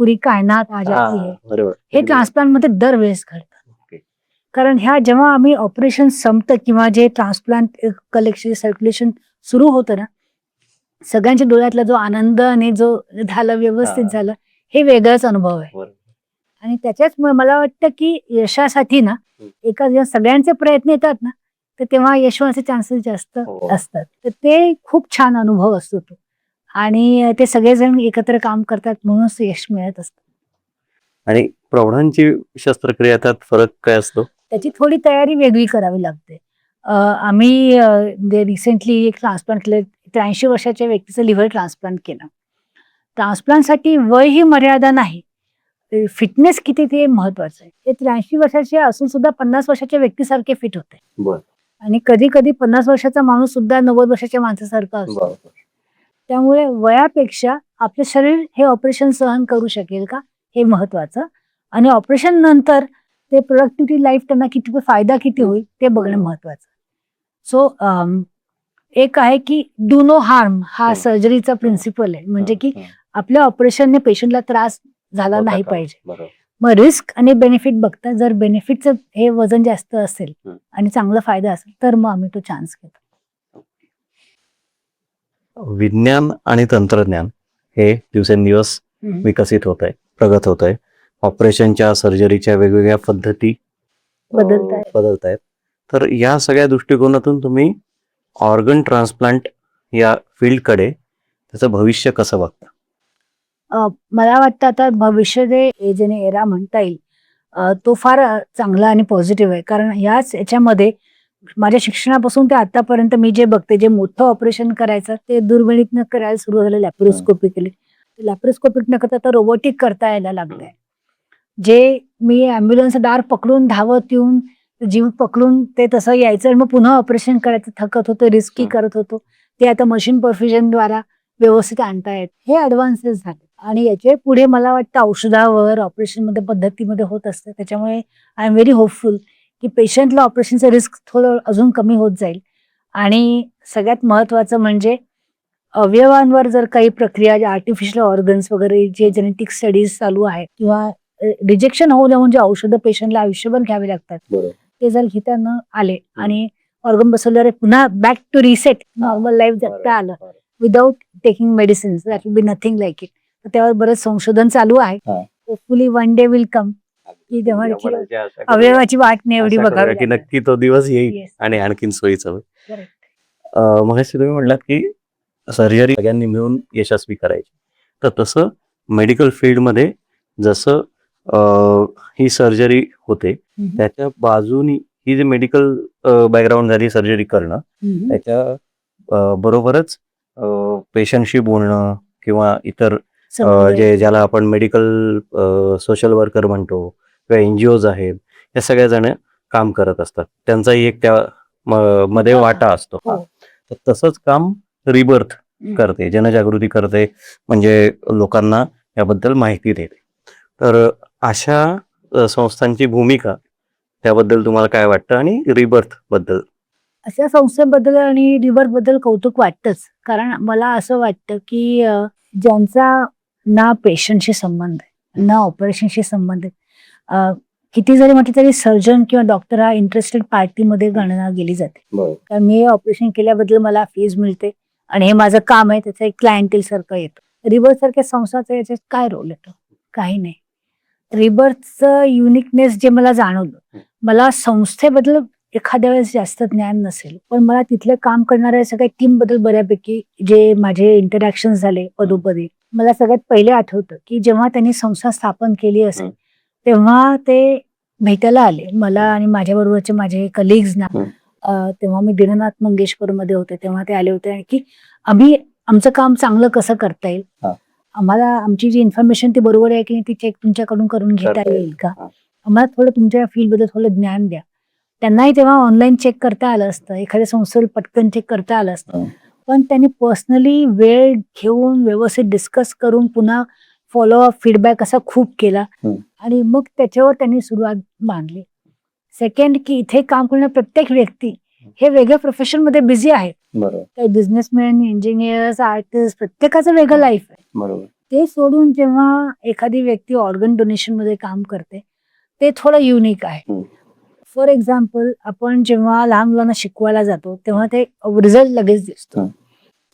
पुरी कायनात आ जाती है,
बरोबर.
हे ट्रान्सप्लांट मध्ये दरवेळेस घडतं.
ओके.
कारण ह्या जेव्हा आम्ही ऑपरेशन संपतं किंवा जे ट्रान्सप्लांट कलेक्शन सर्क्युलेशन सुरू होतं ना, सगळ्यांच्या डोळ्यातला जो आनंद आणि जो झालं व्यवस्थित
हा.
झालं, हे वेगळाच अनुभव आहे.
बरोबर.
आणि त्याच्याचमुळे मला वाटतं की यशासाठी ना एका जेव्हा सगळ्यांचे प्रयत्न येतात ना, तर तेव्हा यश होण्याचे चान्सेस जास्त
हो.
असतात. तर ते खूप छान अनुभव असतो तो. आणि ते सगळेजण एकत्र काम करतात म्हणूनच यश मिळत असतं.
आणि प्रौढांची शस्त्रक्रिया त्यात फरक काय असतो?
त्याची थोडी तयारी वेगळी करावी लागते. आम्ही रिसेंटली एक ट्रान्सप्लांट केलं. 83 वर्षाच्या व्यक्तीचं लिव्हर ट्रान्सप्लांट केलं. ट्रान्सप्लांटसाठी वय ही मर्यादा नाही. फिटनेस किती ते महत्वाचं आहे. ते 83 वर्षाचे असून सुद्धा 50 वर्षाच्या व्यक्तीसारखे फिट होते.
बरं.
आणि कधी कधी 50 वर्षाचा माणूस सुद्धा 90 वर्षाच्या माणसासारखा असतो.
बरोबर.
त्यामुळे वयापेक्षा आपलं शरीर हे ऑपरेशन सहन करू शकेल का हे महत्वाचं. आणि ऑपरेशन नंतर ते प्रोडक्टिव्हिटी लाईफ त्यांना किती फायदा किती होईल ते बघणं महत्वाचं. सो एक आहे की डू नो हार्म हा सर्जरीचा प्रिन्सिपल आहे. म्हणजे की आपल्या ऑपरेशनने पेशंटला त्रास झाला नाही पाहिजे.
बरोबर.
मग रिस्क आणि बेनिफिट बघता जर बेनिफिटचं हे वजन जास्त असेल आणि चांगला फायदा असेल तर मग आम्ही तो चान्स घेतो.
विज्ञान आणि तंत्रज्ञान हे दिवसेंदिवस विकसित होत आहे, प्रगत होत आहे. ऑपरेशनच्या सर्जरीच्या वेगवेगळ्या पद्धती बदलत आहेत. तर या सगळ्या दृष्टिकोनातून तुम्ही ऑर्गन ट्रान्सप्लांट या फील्डकडे त्याचं भविष्य कसं बघता?
मला वाटतं आता भविष्य जे ज्याने एरा म्हणता येईल तो फार चांगला आणि पॉझिटिव्ह आहे. कारण याच्यामध्ये माझ्या शिक्षणापासून ते आतापर्यंत मी जे बघते, जे मोठं ऑपरेशन करायचं ते दुर्बिणीतनं करायला सुरू झालं, लॅप्रोस्कोपिकली. लॅप्रोस्कोपिक न करता आता रोबोटिक करता यायला लागलंय. जे मी ॲम्ब्युलन्स दार पकडून धावत येऊन जीव पकडून ते तसं यायचं आणि मग पुन्हा ऑपरेशन करायचं, थकत होतं, रिस्की करत होतो, ते आता मशीन परफ्युजनद्वारा व्यवस्थित आणतायत. हे ॲडव्हान्सेस झाले. आणि याचे पुढे मला वाटतं औषधावर ऑपरेशनमध्ये पद्धतीमध्ये होत असतं. त्याच्यामुळे आय एम व्हेरी होपफुल की पेशंटला ऑपरेशनचं रिस्क थोडं अजून कमी होत जाईल. आणि सगळ्यात महत्वाचं म्हणजे अवयवांवर जर काही प्रक्रिया आर्टिफिशियल ऑर्गन्स वगैरे जे जेनेटिक स्टडीज चालू आहेत किंवा रिजेक्शन होऊ नये म्हणजे औषधं पेशंटला आयुष्यभर घ्यावी लागतात, ते जर घेता न आले आणि ऑर्गन बसवल्यावर पुन्हा back to reset normal life जगता आलं without taking medicines, that will be nothing like it. तर त्यावर बरंच संशोधन चालू आहे. Hopefully one day will come की तेव्हा अवयवाची वाट नाही एवढी बघावी
की नक्की तो दिवस येईल आणि आणखीन सोयीचं होईल. मगाशी तुम्ही म्हटलात की सर्जरी सगळ्यांनी मिळून यशस्वी करायची. तर तसं मेडिकल फील्डमध्ये जसं ही सर्जरी होते त्याच्या बाजूनी ही जी मेडिकल बॅकग्राऊंड झाली सर्जरी करणं, त्याच्या बरोबरच पेशंटशी बोलणं किंवा इतर जे ज्याला आपण मेडिकल सोशल वर्कर म्हणतो किंवा NGOज आहेत, या सगळ्या जण काम करत असतात. त्यांचाही एक त्या मध्ये वाटा असतो. तर तसंच काम रिबर्थ करते, जनजागृती करते, म्हणजे लोकांना याबद्दल माहिती देते. तर अशा संस्थांची भूमिका त्याबद्दल तुम्हाला काय वाटतं आणि रिबर्थ बद्दल?
अशा संस्थेबद्दल आणि रिबर्थ बद्दल कौतुक वाटतंच. कारण मला असं वाटतं की ज्यांचा ना पेशंटशी संबंध आहे ना ऑपरेशनशी संबंध आहे, किती जरी म्हटलं तरी सर्जन किंवा डॉक्टर हा इंटरेस्टेड पार्टीमध्ये गणना गेली जाते. कारण मी हे ऑपरेशन केल्याबद्दल मला फीज मिळते आणि हे माझं काम आहे, त्याचं एक क्लायंटेल सारखं येतं. रिबर्थ सारख्या संस्थाचा याच्यात काय रोल येतो? काही नाही. रिबर्थचं युनिकनेस जे मला जाणवलं, मला संस्थेबद्दल एखाद्या वेळेस जास्त ज्ञान नसेल, पण मला तिथले काम करणाऱ्या सगळ्या टीम बद्दल बऱ्यापैकी जे माझे इंटरॅक्शन झाले पदोपदी, मला सगळ्यात पहिले आठवतं की जेव्हा त्यांनी संस्था स्थापन केली असेल तेव्हा ते भेटायला आले मला आणि माझ्याबरोबरचे माझे कलिग्सना. तेव्हा मी दीननाथ मंगेशकरमध्ये होते, तेव्हा ते आले होते की आम्ही आमचं काम चांगलं कसं करता येईल, आम्हाला आमची जी इन्फॉर्मेशन ती बरोबर आहे की ती चेक तुमच्याकडून करून घेता येईल का, आम्हाला थोडं तुमच्या फील्डबद्दल थोडं ज्ञान द्या. त्यांनाही तेव्हा ऑनलाईन चेक करता आलं असतं, एखाद्या संस्थेवर पटकन चेक करता आलं असतं, पण त्यांनी पर्सनली वेळ घेऊन व्यवस्थित डिस्कस करून पुन्हा फॉलोअप फीडबॅक असा खूप केला आणि मग त्याच्यावर त्यांनी सुरुवात बांधली. सेकंड की इथे काम करणारे प्रत्येक व्यक्ती हे वेगळ्या प्रोफेशन मध्ये बिझी आहेत. काही बिझनेसमॅन, इंजिनियर्स, आर्टिस्ट, प्रत्येकाचं वेगळं लाईफ आहे. ते सोडून जेव्हा एखादी व्यक्ती ऑर्गन डोनेशन मध्ये काम करते ते थोडं युनिक आहे.
हम्म.
फॉर एक्झाम्पल, आपण जेव्हा लहान मुलांना शिकवायला जातो तेव्हा ते रिझल्ट लगेच दिसतो.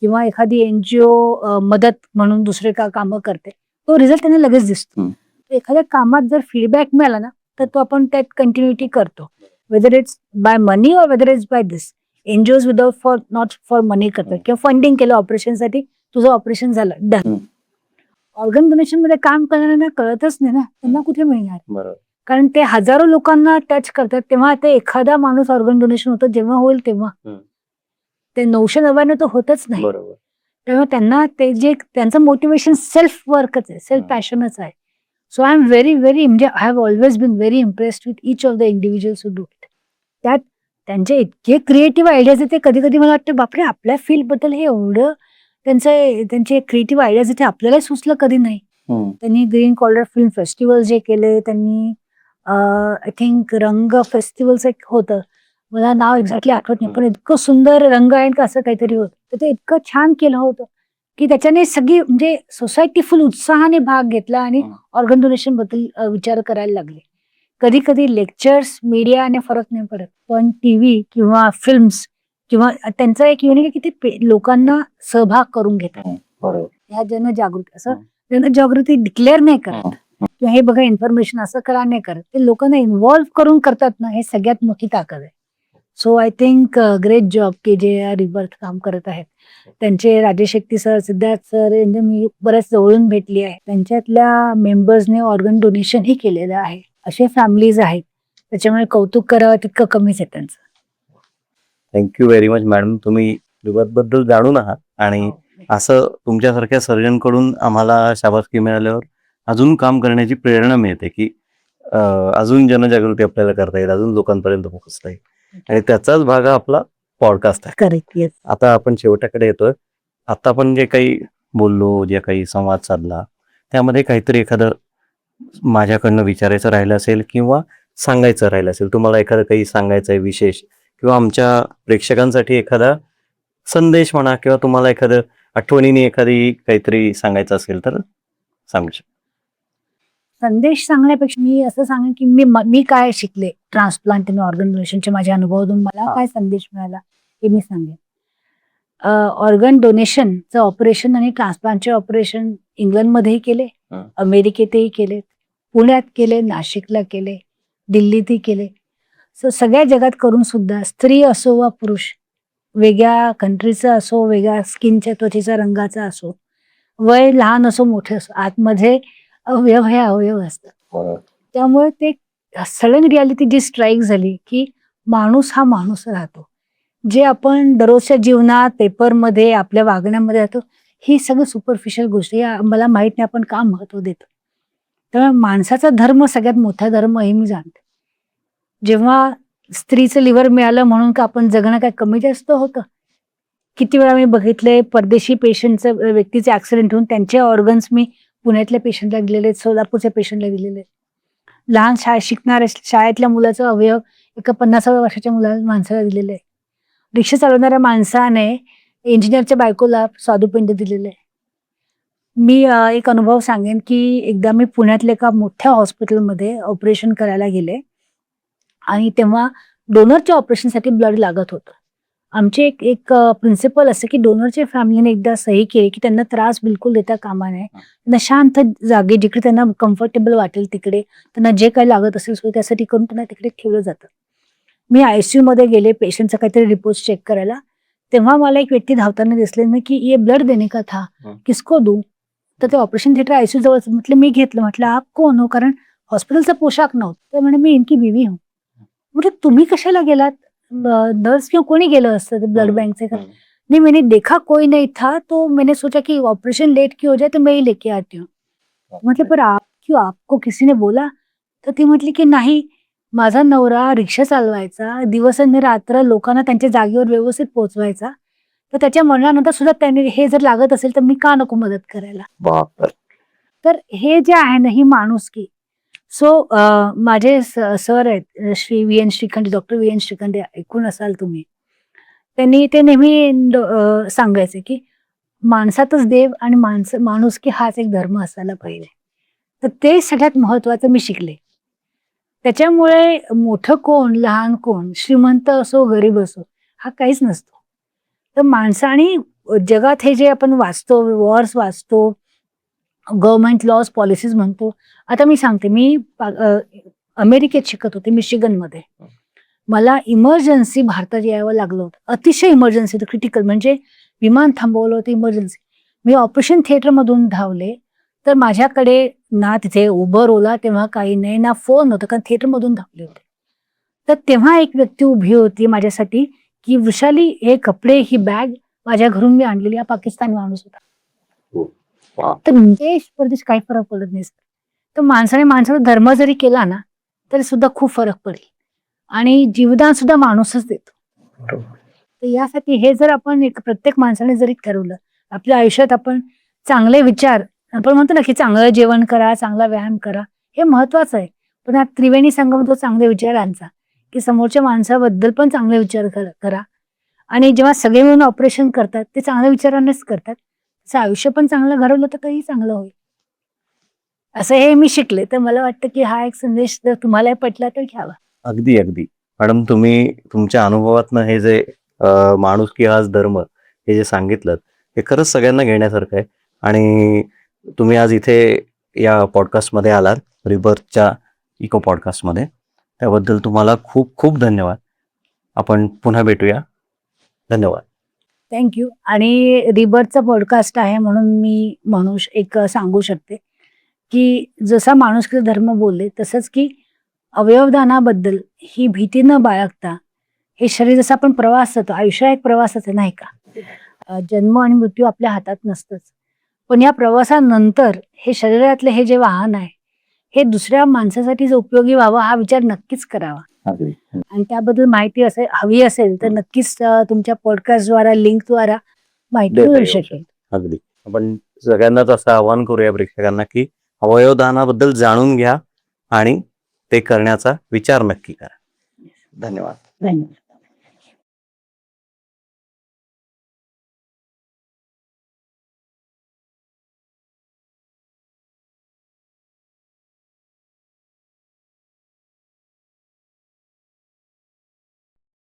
किंवा एखादी एनजीओ मदत म्हणून दुसरे कामं करते, तो रिझल्ट त्यांना लगेच दिसतो. एखाद्या कामात जर फीडबॅक मिळाला ना तर तो आपण त्यात कंटिन्युटी करतो, weather it's by money or whether it's by this. NGO without for not for money करतात किंवा फंडिंग केलं ऑपरेशनसाठी, तुझं ऑपरेशन झालं डन. ऑर्गन डोनेशन मध्ये काम करणाऱ्यांना कळतच नाही ना, त्यांना कुठे मिळणार.
बरोबर.
कारण ते हजारो लोकांना टच करतात, तेव्हा ते एखादा माणूस ऑर्गन डोनेशन होतं जेव्हा होईल तेव्हा. ते 999 तर होतच नाही.
बरोबर.
तेव्हा त्यांना ते जे त्यांचं मोटिवेशन सेल्फ वर्कच आहे, सेल्फ पॅशनच आहे. सो आय एम व्हेरी म्हणजे I have always been very impressed with each of the individuals who do it. त्यात त्यांचे इतके क्रिएटिव्ह आयडियाज येते, कधी कधी मला वाटतं बापरे, आपल्या फील्ड बद्दल हे एवढं त्यांचे क्रिएटिव्ह आयडियाज येते, आपल्याला सुचलं कधी नाही. त्यांनी ग्रीन कॉरिडॉर फिल्म फेस्टिवल जे केले, त्यांनी आय थिंक रंग फेस्टिवल्स एक होतं, मला नाव एक्झॅक्टली आठवत नाही, पण इतकं सुंदर रंग आहे का असं काहीतरी होतं, तर ते इतकं छान केलं होतं की त्याच्याने सगळी म्हणजे सोसायटी फुल उत्साहाने भाग घेतला आणि ऑर्गन डोनेशन बद्दल विचार करायला लागले. कधी कधी लेक्चर्स मीडियाने फरक नाही पडत, पण टीव्ही किंवा फिल्म्स किंवा त्यांचा एक युनिक आहे की ते लोकांना सहभाग करून घेतात. ह्या जनजागृती, असं जनजागृती डिक्लेअर नाही करत किंवा हे बघा इन्फॉर्मेशन असं करा नाही करत, ते लोकांना इन्व्हॉल्व्ह करून करतात ना, हे सगळ्यात मोठी ताकद आहे. So I think great job की जे रिबर्थ काम करत आहेत. त्यांचे राजेश शेट्टी सर, सिद्धार्थ सर यांचे मी बऱ्याच जवळून भेटली आहे, त्यांच्यातल्या मेंबर्सने ऑर्गन डोनेशन ही केलेलं आहे. असे फॅमिलीज आहेत, त्याच्यामुळे कौतुक करावं तितकं कमीच आहे त्यांचं.
Thank you very much madam. तुम्ही रिबर्थ बद्दल जाणून आहात आणि असं तुमच्यासारख्या सर्जन कडून आम्हाला शाबासकी मिळाल्यावर अजून काम करण्याची प्रेरणा मिळते की अजून जनजागृती आपल्याला करता येईल, अजून लोकांपर्यंत पोहोचता येईल, आणि त्याचाच भाग हा आपला पॉडकास्ट आहे.
करेक्ट. येस.
आता आपण शेवटाकडे येतोय. आता आपण जे काही बोललो, जे काही संवाद साधला, त्यामध्ये काहीतरी एखादं माझ्याकडनं विचारायचं राहिलं असेल किंवा सांगायचं राहिलं असेल, तुम्हाला एखादं काही सांगायचं आहे विशेष, किंवा आमच्या प्रेक्षकांसाठी एखादा संदेश म्हणा, किंवा तुम्हाला एखादं आठवणीने एखादी काहीतरी सांगायचं असेल तर सांगू शकता.
संदेश सांगण्यापेक्षा मी असं सांगेन की मी काय शिकले ट्रान्सप्लांट आणि ऑर्गन डोनेशनच्या माझ्या अनुभवातून, मला काय संदेश मिळाला हे मी सांगेन. ऑर्गन डोनेशनचं ऑपरेशन आणि ट्रान्सप्लांटचे ऑपरेशन इंग्लंडमध्येही केले, अमेरिकेतही केले, पुण्यात केले, नाशिकला केले, दिल्लीतही केले. सो सगळ्या जगात करून सुद्धा स्त्री असो वा पुरुष, वेगळ्या कंट्रीचा असो, वेगळ्या स्किनच्या त्वचेचा रंगाचा असो, वय लहान असो मोठे असो, आतमध्ये अवयव हे अवयव असतात. त्यामुळे ते सडन रियालिटी जी स्ट्राईक झाली की माणूस हा माणूस राहतो. जे आपण दररोजच्या जीवनात, पेपरमध्ये, आपल्या वागण्यामध्ये राहतो, ही सगळं सुपरफिशियल गोष्टी मला माहित नाही आपण का महत्व देतो. त्यामुळे माणसाचा धर्म सगळ्यात मोठा धर्म हे मी जाणते. जेव्हा स्त्रीचं लिव्हर मिळालं म्हणून का आपण जगणं काय कमी जास्त होतं? किती वेळा मी बघितलंय परदेशी पेशंटचं, व्यक्तीचे ऍक्सिडेंट होऊन त्यांचे ऑर्गन्स मी पुण्यातल्या पेशंटला दिलेले आहेत, सोलापूरच्या पेशंटला दिलेले आहेत. लहान शिकणाऱ्या शाळेतल्या मुलाचं अवयव एका 50व्या वर्षाच्या माणसाला दिलेलं आहे. रिक्षा चालवणाऱ्या माणसाने इंजिनियरच्या बायकोला स्वादुपिंड दिलेलं आहे. मी एक अनुभव सांगेन की एकदा मी पुण्यातल्या एका मोठ्या हॉस्पिटलमध्ये ऑपरेशन करायला गेले आणि तेव्हा डोनरच्या ऑपरेशनसाठी ब्लड लागत होतं. आमचे एक प्रिन्सिपल असं की डोनरच्या फॅमिलीने एकदा सही केली की त्यांना त्रास बिलकुल देता कामा नये, त्यांना शांत जागे जिकडे त्यांना कम्फर्टेबल वाटेल तिकडे त्यांना जे काही लागत असेल सोय त्यासाठी करून त्यांना तिकडे ठेवलं जातं. मी ICU मध्ये गेले पेशंटचा काहीतरी रिपोर्ट चेक करायला, तेव्हा मला एक व्यक्ती धावताना दिसले ना की ये ब्लड देने का था, किसको दूं? तर ते ऑपरेशन थिएटर ICU जवळ, म्हटलं मी घेतलं. म्हटलं आप कोण हो? कारण हॉस्पिटलचा पोशाख नव्हता. तर म्हणे मी इनकी बीवी हूं. म्हटलं तुम्ही कशाला गेलात? नर्स किंवा कोणी गेलं असतं ते ब्लड बँकचे का? नहीं, मैंने देखा कोई नहीं था तो मैंने सोचा कि ऑपरेशन लेट क्यों हो जाए तो मैं ही लेके आती हूँ. मतलब पर आप क्यों, आपको किसी ने बोला? तर ती म्हटली की नाही, माझा नवरा रिक्षा चालवायचा, दिवस आणि रात्र लोकांना त्यांच्या जागेवर व्यवस्थित पोहोचवायचा, तर त्याच्या मरणानंतर सुद्धा त्याने हे जर लागत असेल तर मी का नको मदत करायला. तर हे जे आहे ना ही माणुसकी. सो माझे सर आहेत Shri VN Shrikhande, doctor VN Shrikhande, ऐकून असाल तुम्ही. त्यांनी ते नेहमी सांगायचे की माणसातच देव आणि माणूस की हाच एक धर्म असायला पाहिजे. तर ते सगळ्यात महत्वाचं मी शिकले. त्याच्यामुळे मोठं कोण, लहान कोण, श्रीमंत असो, गरीब असो, हा काहीच नसतो. तर माणसाने जगात हे जे आपण वाचतो, वॉर्स वाचतो, गव्हर्नमेंट लॉज, पॉलिसीज म्हणतो. आता मी सांगते, मी अमेरिकेत शिकत होते, मिशिगनमध्ये. मला इमर्जन्सी भारतात यावं लागलं होतं. अतिशय इमर्जन्सी होतं, क्रिटिकल, म्हणजे विमान थांबवलं होतं, इमर्जन्सी. मी ऑपरेशन थिएटरमधून धावले, तर माझ्याकडे ना तिथे उबर, ओला तेव्हा काही नाही, ना फोन होता, कारण थिएटरमधून धावले होते. तर तेव्हा एक व्यक्ती उभी होती माझ्यासाठी, की वृषाली, हे कपडे, ही बॅग माझ्या घरून मी आणलेली. हा पाकिस्तानी माणूस होता. तर देश परदेश काही फरक पडत नाही. तर माणसाचा धर्म जरी केला ना, तरी सुद्धा खूप फरक पडेल. आणि जीवदान सुद्धा माणूसच देतो. तर यासाठी हे जर आपण प्रत्येक माणसाने जरी ठरवलं, आपल्या आयुष्यात आपण चांगले विचार, आपण म्हणतो ना की चांगलं जेवण करा, चांगला व्यायाम करा, हे महत्वाचं आहे. पण हा त्रिवेणी संगम तो चांगले विचारांचा, की समोरच्या माणसाबद्दल पण चांगले विचार करा. आणि जेव्हा सगळे मिळून ऑपरेशन करतात, ते चांगल्या विचारानेच करतात. त्याचं आयुष्य पण चांगलं घडवलं तर काही चांगलं होईल. असं हे मी शिकले. तर मला वाटतं की हा एक संदेश जर तुम्हाला पटला तर घ्यावा.
अगदी अगदी मॅडम, तुम्ही तुमच्या अनुभवातनं हे जे माणूस की हाच धर्म हे जे सांगितलं, हे खरंच सगळ्यांना घेण्यासारखं आहे. आणि तुम्ही आज इथे या पॉडकास्टमध्ये आलात, रिबर्थच्या इको पॉडकास्टमध्ये, त्याबद्दल तुम्हाला खूप खूप धन्यवाद. आपण पुन्हा भेटूया. धन्यवाद.
थँक्यू. आणि रिबर्थचा पॉडकास्ट आहे म्हणून मी सांगू शकते, की जसा माणुसकीचा धर्म बोलले, तसंच की अवयवदानाबद्दल ही भीती न बाळगता, हे शरीर जसं आपण प्रवास जातो, आयुष्य एक प्रवासच आहे, नाही का? जन्म आणि मृत्यू आपल्या हातात नसतंच. पण या प्रवासानंतर हे शरीरातले हे जे वाहन आहे, हे दुसऱ्या माणसासाठी जर उपयोगी व्हावं, हा विचार नक्कीच करावा. आणि त्याबद्दल माहिती हवी असेल तर नक्कीच तुमच्या पॉडकास्टद्वारा, लिंकद्वारा माहिती
देता
मिळू
येऊ
शकेल.
अगदी. आपण सगळ्यांनाच असं आवाहन करूया प्रेक्षकांना, की अवयवदानाबद्दल जाणून घ्या आणि ते करण्याचा विचार नक्की करा. धन्यवाद.
धन्यवाद.